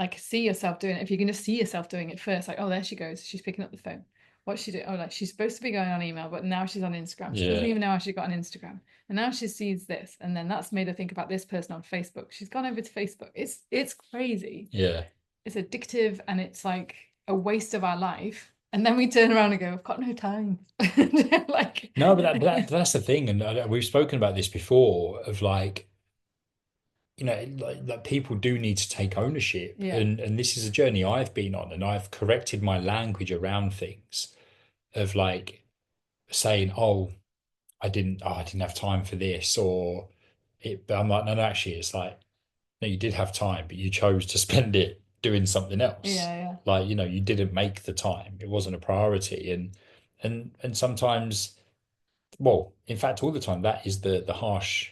like see yourself doing it. If you can just see yourself doing it first, like, oh, there she goes, she's picking up the phone. What's she doing? Oh, like she's supposed to be going on email, but now she's on Instagram. She doesn't Yeah. even know how she got on Instagram. And now she sees this. And then that's made her think about this person on Facebook. She's gone over to Facebook. It's crazy. Yeah. It's addictive, and it's like a waste of our life. And then we turn around and go, I've got no time. Like, No, but that's the thing, and we've spoken about this before. Of like, like people do need to take ownership, yeah, and this is a journey I've been on, and I've corrected my language around things of like saying, "Oh, I didn't have time for this," or it. But I'm like, no, no, actually, it's like, no, you did have time, but you chose to spend it doing something else. yeah, yeah, Like, you didn't make the time. It wasn't a priority, and sometimes. Well, in fact, all the time, that is the harsh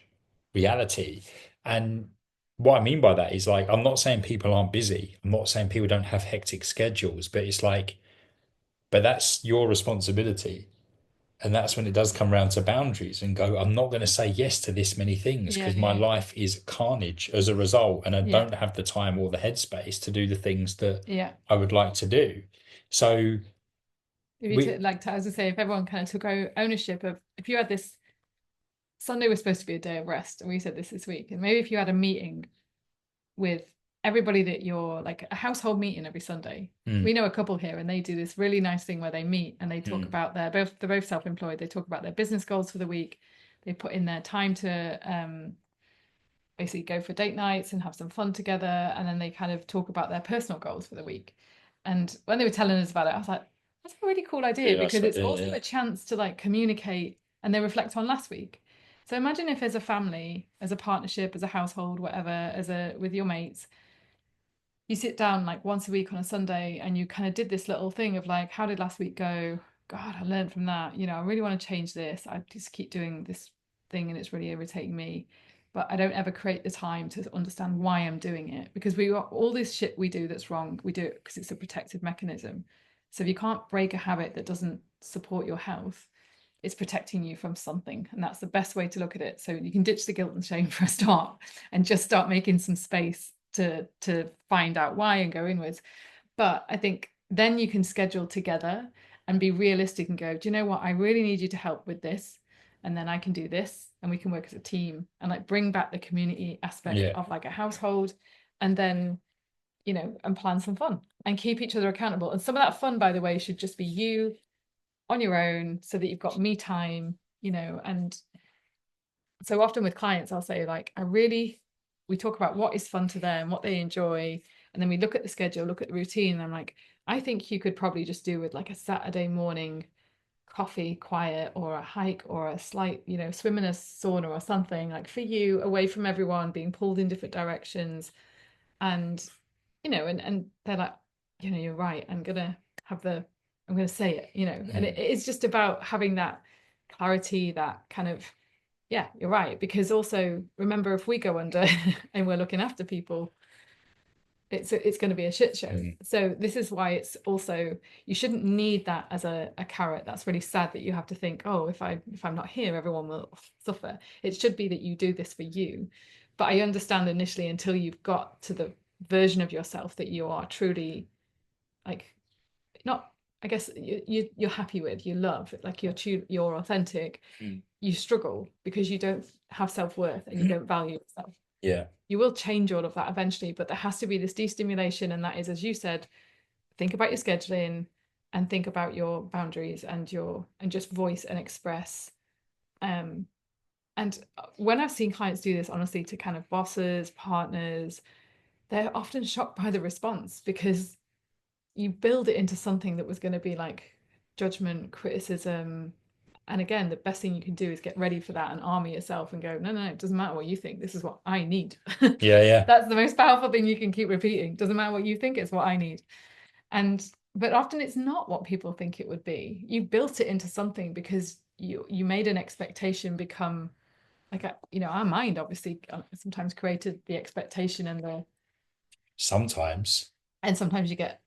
reality. And what I mean by that is like, I'm not saying people aren't busy. I'm not saying people don't have hectic schedules, but it's like, but that's your responsibility. And that's when it does come around to boundaries and go, I'm not going to say yes to this many things yeah, because my yeah, life is carnage as a result, and I yeah, don't have the time or the headspace to do the things that yeah. I would like to do. So If you we, took, like, as I say, if everyone kind of took ownership of, if you had this Sunday was supposed to be a day of rest, and we said this week, and maybe if you had a meeting with everybody that you're like a household meeting every Sunday. We mm, know a couple here, and they do this really nice thing where they meet and they talk mm, about they're both self-employed. They talk about their business goals for the week. They put in their time to basically go for date nights and have some fun together, and then they kind of talk about their personal goals for the week. And when they were telling us about it, I was like, that's a really cool idea, yeah, because it's also yeah, a chance to like communicate, and they reflect on last week. So imagine if as a family, as a partnership, as a household, whatever, as a with your mates, you sit down like once a week on a Sunday and you kind of did this little thing of like, how did last week go? God, I learned from that. I really want to change this. I just keep doing this thing and it's really irritating me. But I don't ever create the time to understand why I'm doing it, because we got all this shit we do that's wrong. We do it because it's a protective mechanism. So if you can't break a habit that doesn't support your health, it's protecting you from something. And that's the best way to look at it. So you can ditch the guilt and shame for a start and just start making some space to find out why and go inwards. But I think then you can schedule together and be realistic and go, do you know what? I really need you to help with this. And then I can do this, and we can work as a team and like bring back the community aspect yeah, of like a household, and then, and plan some fun and keep each other accountable. And some of that fun, by the way, should just be you on your own so that you've got me time, and so often with clients, I'll say, like, we talk about what is fun to them, what they enjoy. And then we look at the schedule, look at the routine. And I'm like, I think you could probably just do with like a Saturday morning coffee quiet or a hike or a slight, swim in a sauna or something like for you away from everyone, being pulled in different directions. And, and they're like, you're right. I'm gonna say it, and Mm, it is just about having that clarity, that kind of, yeah, you're right. Because also remember, if we go under and we're looking after people, it's going to be a shit show. mm, So this is why it's also, you shouldn't need that as a carrot. That's really sad that you have to think, oh, if I'm not here, everyone will suffer. It should be that you do this for you. But I understand initially until you've got to the version of yourself that you are truly like not, I guess you're happy with, you love, like you're authentic, mm. you struggle because you don't have self-worth and you don't value yourself. Yeah, You will change all of that eventually, but there has to be this destimulation, and that is, as you said, think about your scheduling and think about your boundaries and just voice and express. Um, and when I've seen clients do this, honestly, to kind of bosses, partners, they're often shocked by the response because you build it into something that was going to be like judgment, criticism. And again, the best thing you can do is get ready for that and armor yourself and go, no, no, it doesn't matter what you think. This is what I need. yeah, yeah. That's the most powerful thing you can keep repeating. Doesn't matter what you think, it's what I need. And but often it's not what people think it would be. You built it into something because you made an expectation become like our mind obviously sometimes created the expectation Sometimes, and sometimes you get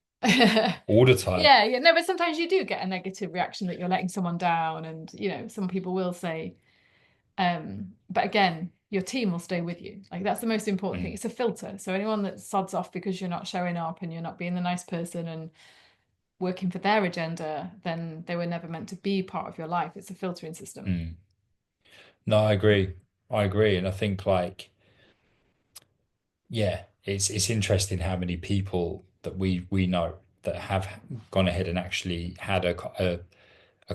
all the time. yeah, no, but sometimes you do get a negative reaction that you're letting someone down, and some people will say, but again, your team will stay with you. Like that's the most important thing. Mm, It's a filter. So anyone that sods off because you're not showing up and you're not being the nice person and working for their agenda, then they were never meant to be part of your life. It's a filtering system. mm. No, I agree. I agree. And I think like, yeah, it's interesting how many people that we know that have gone ahead and actually had a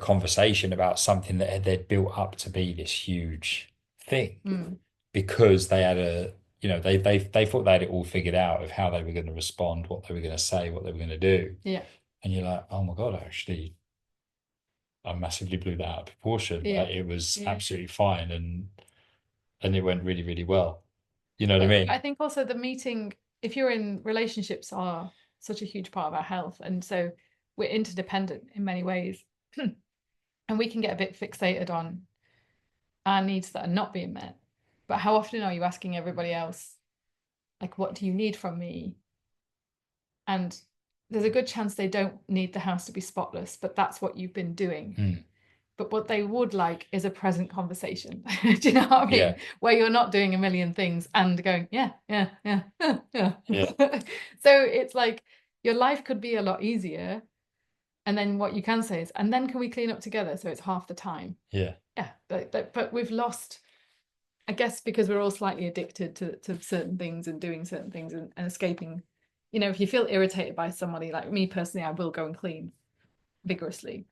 conversation about something that they'd built up to be this huge thing Mm, because they had they thought they had it all figured out of how they were going to respond, what they were going to say, what they were going to do. yeah, And you're like, oh my God, actually, I massively blew that out of proportion. yeah, It was yeah. absolutely fine and it went really, really well. You know what I But mean? I think also the meeting, if you're in relationships, are such a huge part of our health, and so we're interdependent in many ways. And we can get a bit fixated on our needs that are not being met. But how often are you asking everybody else, like, what do you need from me? And there's a good chance they don't need the house to be spotless, but that's what you've been doing. Mm, But what they would like is a present conversation. Do you know what I yeah, mean? Where you're not doing a million things and going, yeah, yeah, yeah, yeah. yeah, So it's like your life could be a lot easier. And then what you can say is, and then can we clean up together? So it's half the time. yeah. Yeah. But we've lost, I guess, because we're all slightly addicted to certain things and doing certain things and escaping. If you feel irritated by somebody, like me personally, I will go and clean vigorously.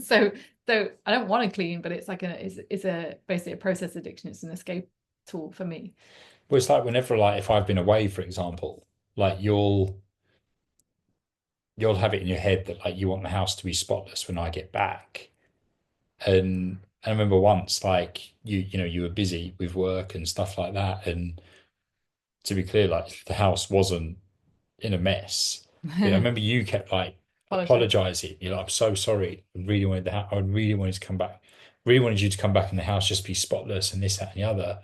so so I don't want to clean, but it's like it's a basically a process addiction. It's an escape tool for me. Well, it's like whenever, like, if I've been away, for example, like you'll have it in your head that like you want the house to be spotless when I get back. And I remember once, like you were busy with work and stuff like that, and to be clear, like the house wasn't in a mess. But I remember you kept like Apologize. apologizing. You're like, I'm so sorry. I really wanted to come back. Really wanted you to come back and the house just be spotless and this, that, and the other.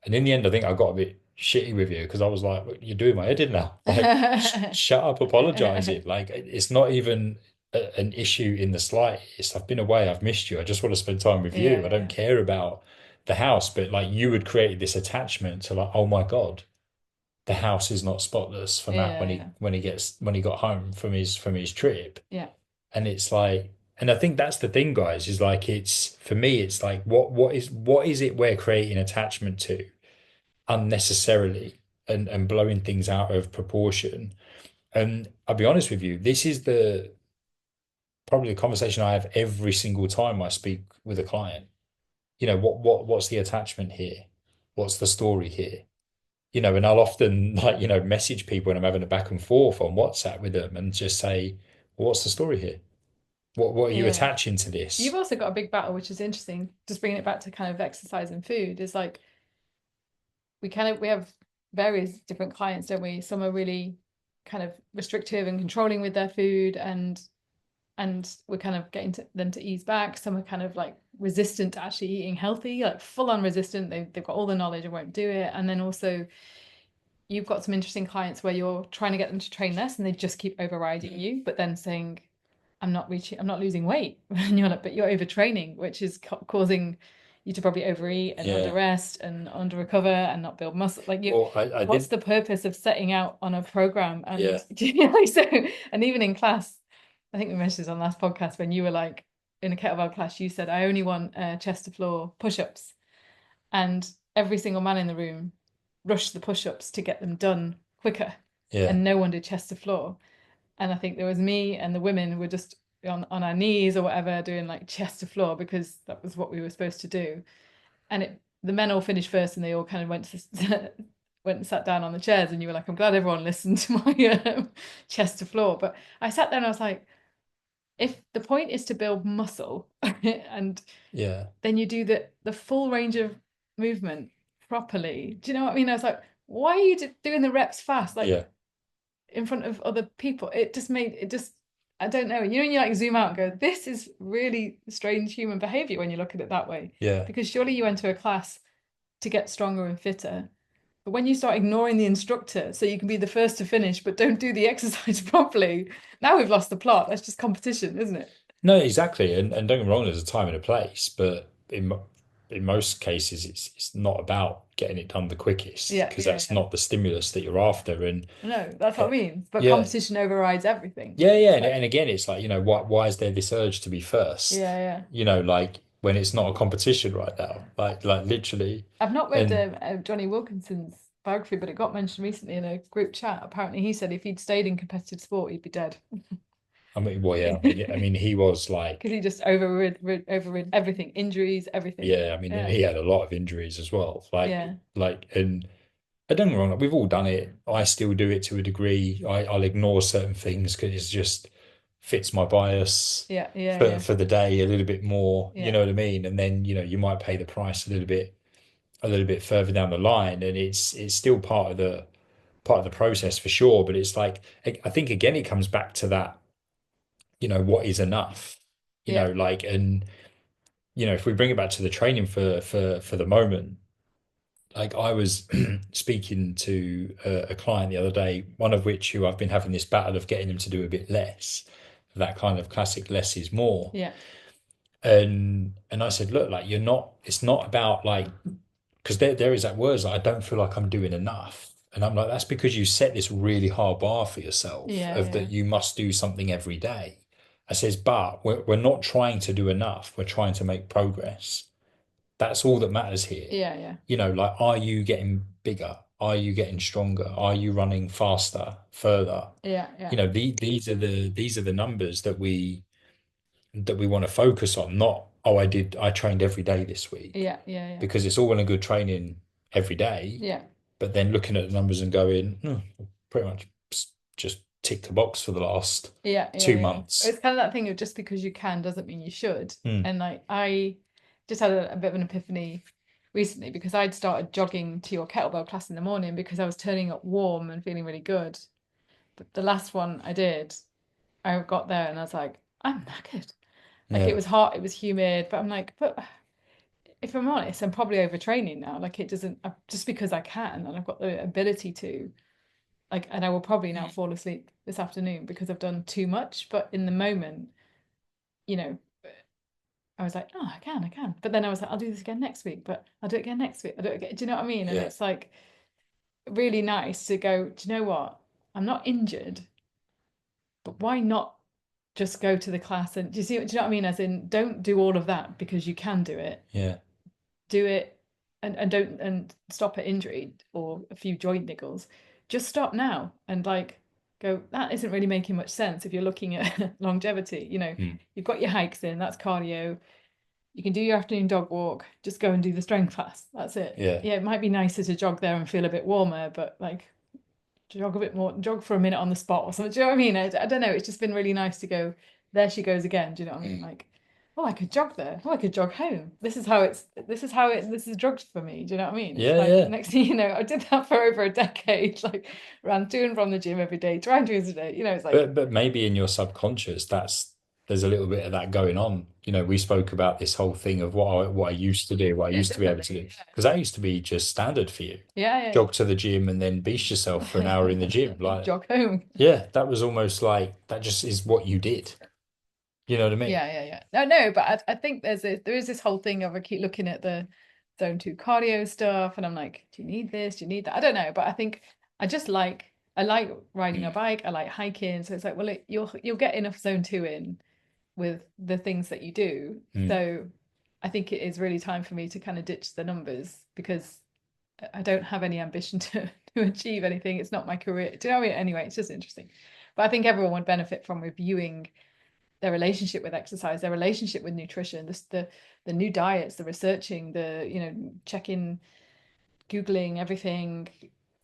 And in the end, I think I got a bit shitty with you because I was like, "Look, you're doing my head in now. Like, shut up, apologizing. Like, it's not even an issue in the slightest. I've been away. I've missed you. I just want to spend time with Yeah, you. I don't yeah, care about the house." But like, you had created this attachment to like, oh my God, the house is not spotless for Matt yeah, yeah, when he got home from his trip. yeah, And it's like, and I think that's the thing, guys, is like it's for me, it's like what is it we're creating attachment to unnecessarily and blowing things out of proportion. And I'll be honest with you, this is the probably the conversation I have every single time I speak with a client. What's the attachment here? What's the story here? And I'll often like, message people when I'm having a back and forth on WhatsApp with them and just say, well, what's the story here? What are you Yeah. attaching to You've this? also got a big battle, which is interesting. Just bringing it back to kind of exercise and food is like we have various different clients, don't we? Some are really kind of restrictive and controlling with their food, and we're kind of getting them to ease back. Some are kind of like resistant to actually eating healthy, like full on resistant. They've got all the knowledge and won't do it. And then also you've got some interesting clients where you're trying to get them to train less and they just keep overriding you, but then saying, I'm not losing weight. And you're like, but you're overtraining, which is causing you to probably overeat and under Yeah. rest and under recover and not build muscle. Like you, Well, I what's did. the purpose of setting out on a program? And Yeah. you know, so, and even in class, I think we mentioned this on last podcast when you were like in a kettlebell class, you said, I only want chest to floor push-ups. And every single man in the room rushed the push-ups to get them done quicker. Yeah. And no one did chest to floor. And I think there was me and the women were just on our knees or whatever doing like chest to floor because that was what we were supposed to do. And the men all finished first and they all kind of went and sat down on the chairs, and you were like, I'm glad everyone listened to my chest to floor. But I sat there and I was like, if the point is to build muscle and Yeah. then you do the full range of movement properly. Do you know what I mean? I was like, why are you doing the reps fast, like Yeah. in front of other people? It just made it just, I don't know. You know, when you like zoom out and go, this is really strange human behavior when you look at it that way. Yeah. Because surely you went to a class to get stronger and fitter. But when you start ignoring the instructor so you can be the first to finish, but don't do the exercise properly, now we've lost the plot. That's just competition, isn't it? No, exactly. And don't get me wrong, there's a time and a place, but in most cases, it's not about getting it done the quickest Yeah, because yeah, that's yeah. not the stimulus that you're after. And No, that's what I mean. But yeah, competition overrides everything. yeah, yeah. It's And, like, and again, it's like, why is there this urge to be first? yeah, yeah. Like when it's not a competition right now, like literally. I've not read And Johnny Wilkinson's biography, but it got mentioned recently in a group chat. Apparently, he said if he'd stayed in competitive sport, he'd be dead I mean, well, yeah, I because mean, he was he like, just overrid everything, injuries, everything. yeah, I mean, and Yeah, he had a lot of injuries as well. yeah, And I don't get me wrong, we've all done it. I still do it to a degree. I'll ignore certain things because it just fits my bias yeah, yeah, for yeah, for the day a little bit more. You yeah, know what I mean? And then, you might pay the price a little bit further down the line, and it's still part of the process for sure. But it's like I think again, it comes back to that, what is enough? yeah, And if we bring it back to the training for the moment. Like I was speaking to a client the other day, one of which who I've been having this battle of getting them to do a bit less, that kind of classic less is more. yeah, And I said, look, like it's not about like because there is that words like I don't feel like I'm doing enough. And I'm like, that's because you set this really hard bar for yourself yeah, of yeah, that you must do something every day. I says, but we're not trying to do enough. We're trying to make progress. That's all that matters here. yeah, yeah, Like, are you getting bigger? Are you getting stronger? Are you running faster, further? yeah, yeah, These are the numbers that we want to focus on, not, oh, I trained every day this week. yeah, yeah, yeah, Because it's all well and good training every day, yeah. but then looking at the numbers and going, pretty much just tick the box for the last Yeah, yeah, two yeah. months. It's kind of that thing of just because you can doesn't mean you should. Hmm. And like I just had a bit of an epiphany recently because I'd started jogging to your kettlebell class in the morning because I was turning up warm and feeling really good. But the last one I did, I got there and I was like, I'm knackered. Like it Yeah, was hot, it was humid, but I'm like, but if I'm honest, I'm probably overtraining now. Like it doesn't just because I can and I've got the ability to. Like, and I will probably now fall asleep this afternoon because I've done too much. But in the moment, you know, I was like, oh, I can. But then I was like, I'll do this again next week, but I'll do it again next week. I'll do it again. Do you know what I mean? And yeah, it's like really nice to go, do you know what? I'm not injured, but why not just go to the class and do you know what I mean? As in, don't do all of that because you can do it. yeah, Do it and don't and stop at injury or a few joint niggles. Just stop now and like go, that isn't really making much sense if you're looking at longevity. hmm, You've got your hikes in, that's cardio. You can do your afternoon dog walk, just go and do the strength class. That's it. yeah, Yeah, it might be nicer to jog there and feel a bit warmer, but like jog a bit more, jog for a minute on the spot or something. Do you know what I mean? I don't know. It's just been really nice to go, there she goes again. Do you know what I mean? Like, oh, I could jog there. Oh, I could jog home. This is drugs for me. Do you know what I mean? It's Yeah, like yeah. next thing you know, I did that for over a decade, like ran to and from the gym every day, trying to do it a day. It's like, But maybe in your subconscious, there's a little bit of that going on. We spoke about this whole thing of what I used to do, what I yeah, used to be able to do, definitely. because that used to be just standard for you. Yeah, Jog to the gym and then beast yourself for an hour in the gym. yeah. Like, Jog home. yeah, that was almost like that just is what you did. You know what I mean? Yeah. No, but I think there is this whole thing of I keep looking at the zone two cardio stuff, and I'm like, do you need this? Do you need that? I don't know, but I think I like riding a bike. I like hiking, so it's like, well, you'll get enough zone two in with the things that you do. Mm, So I think it is really time for me to kind of ditch the numbers because I don't have any ambition to achieve anything. It's not my career. Do you know what I mean? Anyway, it's just interesting. But I think everyone would benefit from reviewing their relationship with exercise, their relationship with nutrition, the new diets, the researching, the checking, googling everything,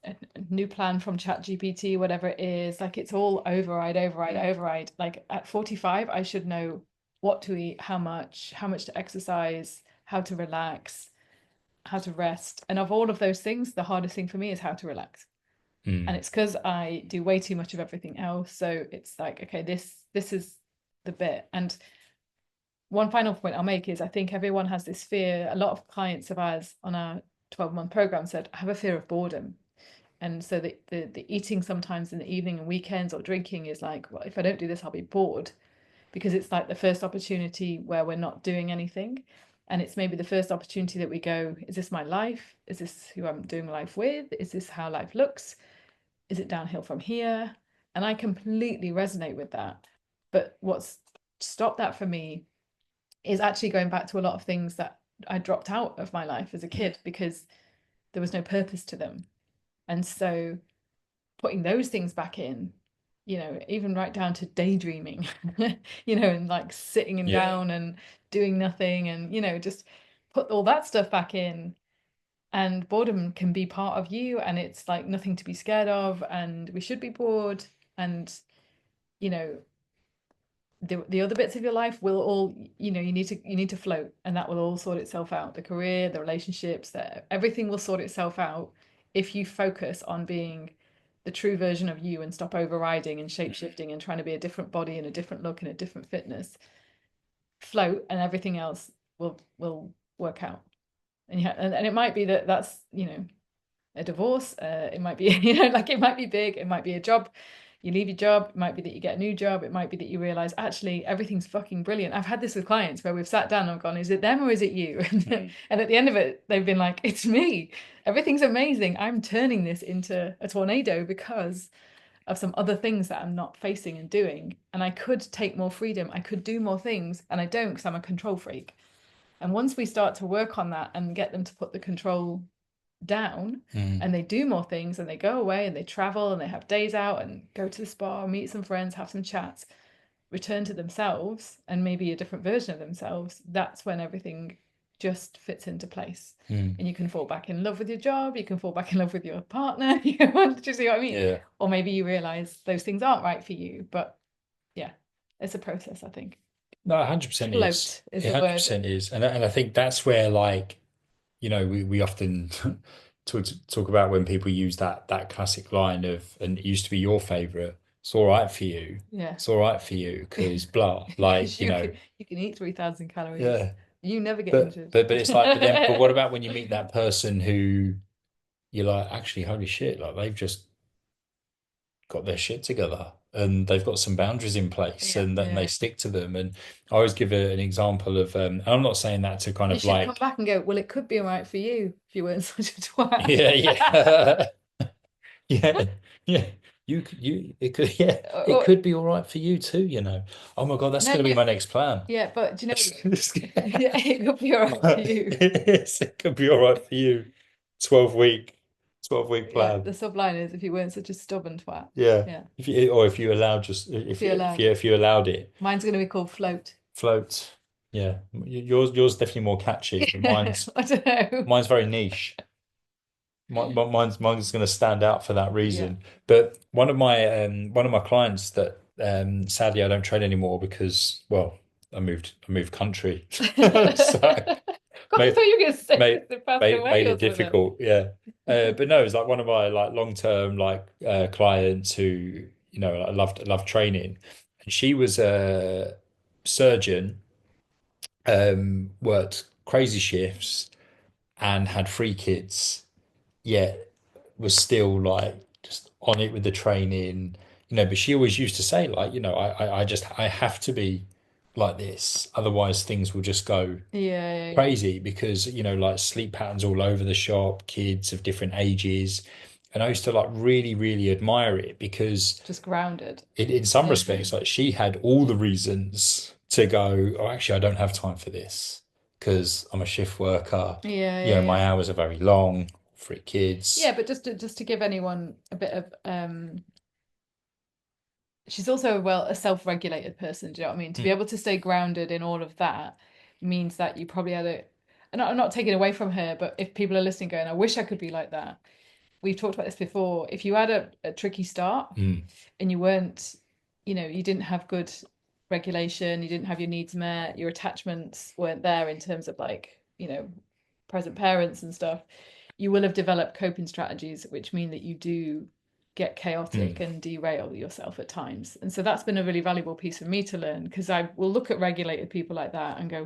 a new plan from ChatGPT, whatever it is. Like it's all override. Like at 45, I should know what to eat, how much to exercise, how to relax, how to rest. And of all of those things, the hardest thing for me is how to relax. And mm, it's because I do way too much of everything else. So it's like, okay, this is the bit. And one final point I'll make is I think everyone has this fear. A lot of clients of ours on our 12-month program said, I have a fear of boredom. And so the eating sometimes in the evening and weekends or drinking is like, well, if I don't do this, I'll be bored because it's like the first opportunity where we're not doing anything. And it's maybe the first opportunity that we go, is this my life? Is this who I'm doing life with? Is this how life looks? Is it downhill from here? And I completely resonate with that. But what's stopped that for me is actually going back to a lot of things that I dropped out of my life as a kid because there was no purpose to them. And so putting those things back in, even right down to daydreaming, and like sitting and yeah. down and doing nothing and, just put all that stuff back in. And boredom can be part of you, and it's like nothing to be scared of, and we should be bored. And, you know, the other bits of your life will all, you need to float, and that will all sort itself out. The career, the relationships, that everything will sort itself out if you focus on being the true version of you and stop overriding and shape shifting and trying to be a different body and a different look and a different fitness. Float, and everything else will work out. And yeah, and it might be that that's a divorce. It might be, like it might be big. It might be a job. You leave your job. It might be that you get a new job. It might be that you realize actually everything's fucking brilliant. I've had this with clients where we've sat down and I've gone, is it them or is it you? And at the end of it, they've been like, it's me. Everything's amazing. I'm turning this into a tornado because of some other things that I'm not facing and doing. And I could take more freedom. I could do more things. And I don't because I'm a control freak. And once we start to work on that and get them to put the control down Mm, and they do more things and they go away and they travel and they have days out and go to the spa, meet some friends, have some chats, return to themselves and maybe a different version of themselves, that's when everything just fits into place. mm, And you can fall back in love with your job, you can fall back in love with your partner, do you see what I mean? yeah. Or maybe you realize those things aren't right for you. But yeah, it's a process, I think. No, 100% is. Float is It the word. 100% is. And I think that's where like, we often talk about when people use that classic line of, and it used to be your favorite, it's all right for you. Yeah. It's all right for you because blah, like, Because you can eat 3,000 calories. yeah. You never get But injured. but it's like, but what about when you meet that person who you're like, actually, holy shit, like they've just got their shit together and they've got some boundaries in place Yeah, and then they yeah. stick to them. And I always give an example of, and I'm not saying that to kind You of should come like, back and go, well, it could be all right for you if you weren't such a twat. yeah, yeah, yeah, yeah. It could, yeah, it Or, could be all right for you too. Oh my God, that's no, going to be my next plan. yeah, but do you know, yeah, it could be all right for you. It could be all right for you. 12 week, 12-week Yeah, plan. the subline is if you weren't such a stubborn twat. Yeah. Yeah, If you allowed just if you're allowed. if you allowed it, Mine's going to be called float. float. Yeah. Yours definitely more catchy, but I don't know. mine's very niche. Mine's going to stand out for that Yeah, reason. But one of my clients that Sadly, I don't train anymore because, well, I moved country, so God, I made thought you were going to say made because they passed away made or it something. difficult. Yeah, but no, it's like one of my like long term like clients who I loved training, and she was a surgeon, worked crazy shifts and had three kids, yet was still like just on it with the training, but she always used to say like, I have to be like this, otherwise things will just go Yeah, yeah, yeah. crazy because, like sleep patterns all over the shop, kids of different ages. And I used to like really, really admire it because Just grounded. in some respects, Amazing. like she had all the reasons to go, oh, actually, I don't have time for this because I'm a shift worker. Yeah, yeah, yeah. My hours are very long, three Yeah, kids. but just to give anyone a bit of she's also a self-regulated person, do you know what I mean? To be Mm, able to stay grounded in all of that means that you probably had a and I'm not taking away from her, but if people are listening going, I wish I could be like that. We've talked about this before. If you had a tricky start mm, and you weren't, you didn't have good regulation, you didn't have your needs met, your attachments weren't there in terms of like, present parents and stuff, you will have developed coping strategies which mean that you do get chaotic mm. and derail yourself at times. And so that's been a really valuable piece for me to learn because I will look at regulated people like that and go,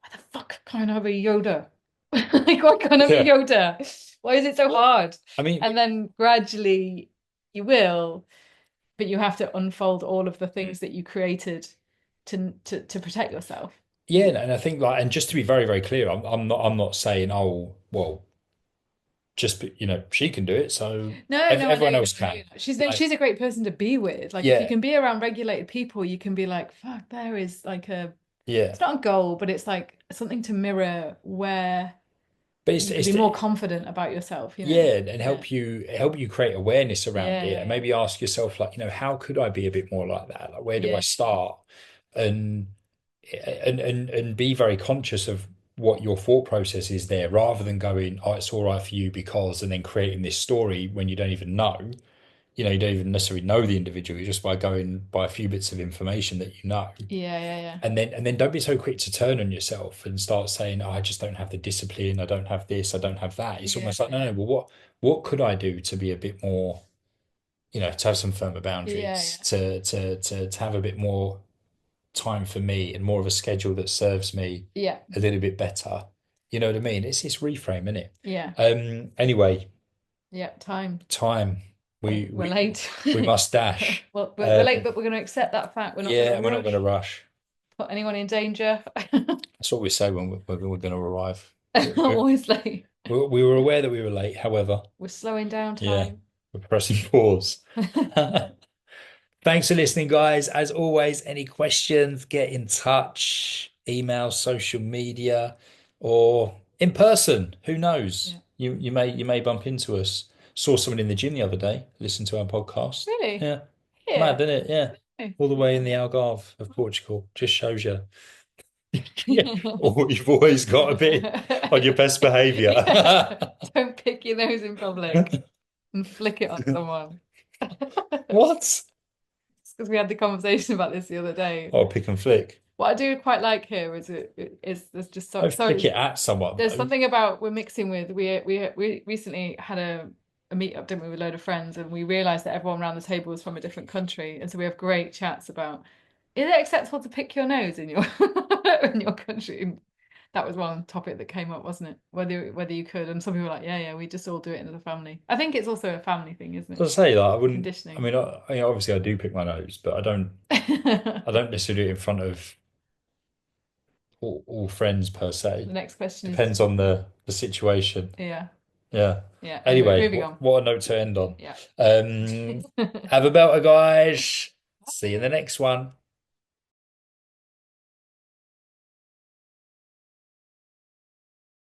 why the fuck can't I be Yoda? Like, why can't I be Yeah. Yoda? Why is it so hard? I mean, And then gradually you will, but you have to unfold all of the things that you created to protect yourself. yeah, and I think like, and just to be very, very clear, I'm not saying, oh, well, just, she can do it, so No, no, I know everyone you're else not can. saying that. She's Like, she's a great person to be with. Like if you yeah, can be around regulated people, you can be like, fuck, there is like yeah. it's not a goal, but it's like something to mirror where But you can be more confident about yourself, yeah, and Yeah. help you create awareness around Yeah, it, yeah, and yeah. maybe ask yourself like, how could I be a bit more like that? Like, where do I Yeah. start? And and be very conscious of what your thought process is there, rather than going, oh, it's all right for you because, and then creating this story when you don't even know. You don't even necessarily know the individual, just by going by a few bits of information that you know. Yeah, yeah, yeah. And then don't be so quick to turn on yourself and start saying, oh, I just don't have the discipline, I don't have this, I don't have that. It's Yeah, almost like, no, no, well, what could I do to be a bit more, to have some firmer yeah, boundaries, yeah. to have a bit more time for me and more of a schedule that serves me Yeah. a little bit better. You know what I mean? It's reframe, isn't it? Yeah. Anyway, Yeah. Time. time. Oh, We we're we late. we must dash. Well, we're late, but we're going to accept that fact. We're not going Yeah, to and we're not going to rush, rush. put anyone in danger. That's what we say when we're going to arrive. Always late. We were aware that we were late. However, We're slowing down yeah, time. we're pressing pause. Thanks for listening, guys. As always, any questions, get in touch, email, social media, or in person. Who knows? Yeah. You may bump into us. Saw someone in the gym the other day, listened to our podcast. Really? Yeah, mad, Here. isn't it? Yeah, Oh. all the way in the Algarve of Portugal. Just shows you. Yeah, oh, you've always got to be on your best behavior. Yeah. Don't pick your nose in public and flick it on someone. What? Because we had the conversation about this the other day. Oh, pick and flick. What I do quite like here is there's just I flick sorry. it at someone There's though. something about we're mixing with we recently had a meet-up, didn't we, with a load of friends, and we realized that everyone around the table was from a different country, and so we have great chats about, is it acceptable to pick your nose in your in your country? That was one topic that came up, wasn't it? Whether you could, and some people were like, yeah, yeah, we just all do it as a family. I think it's also a family thing, isn't it? As I say, like I wouldn't. I Conditioning. mean, obviously I do pick my nose, but I don't. I don't necessarily do it in front of all friends per se. The next question is, Depends on the situation. yeah, Yeah. yeah. Anyway, Anyway, moving on. what a note to end on. Yeah. Um, have a belter, guys. See you in the next one.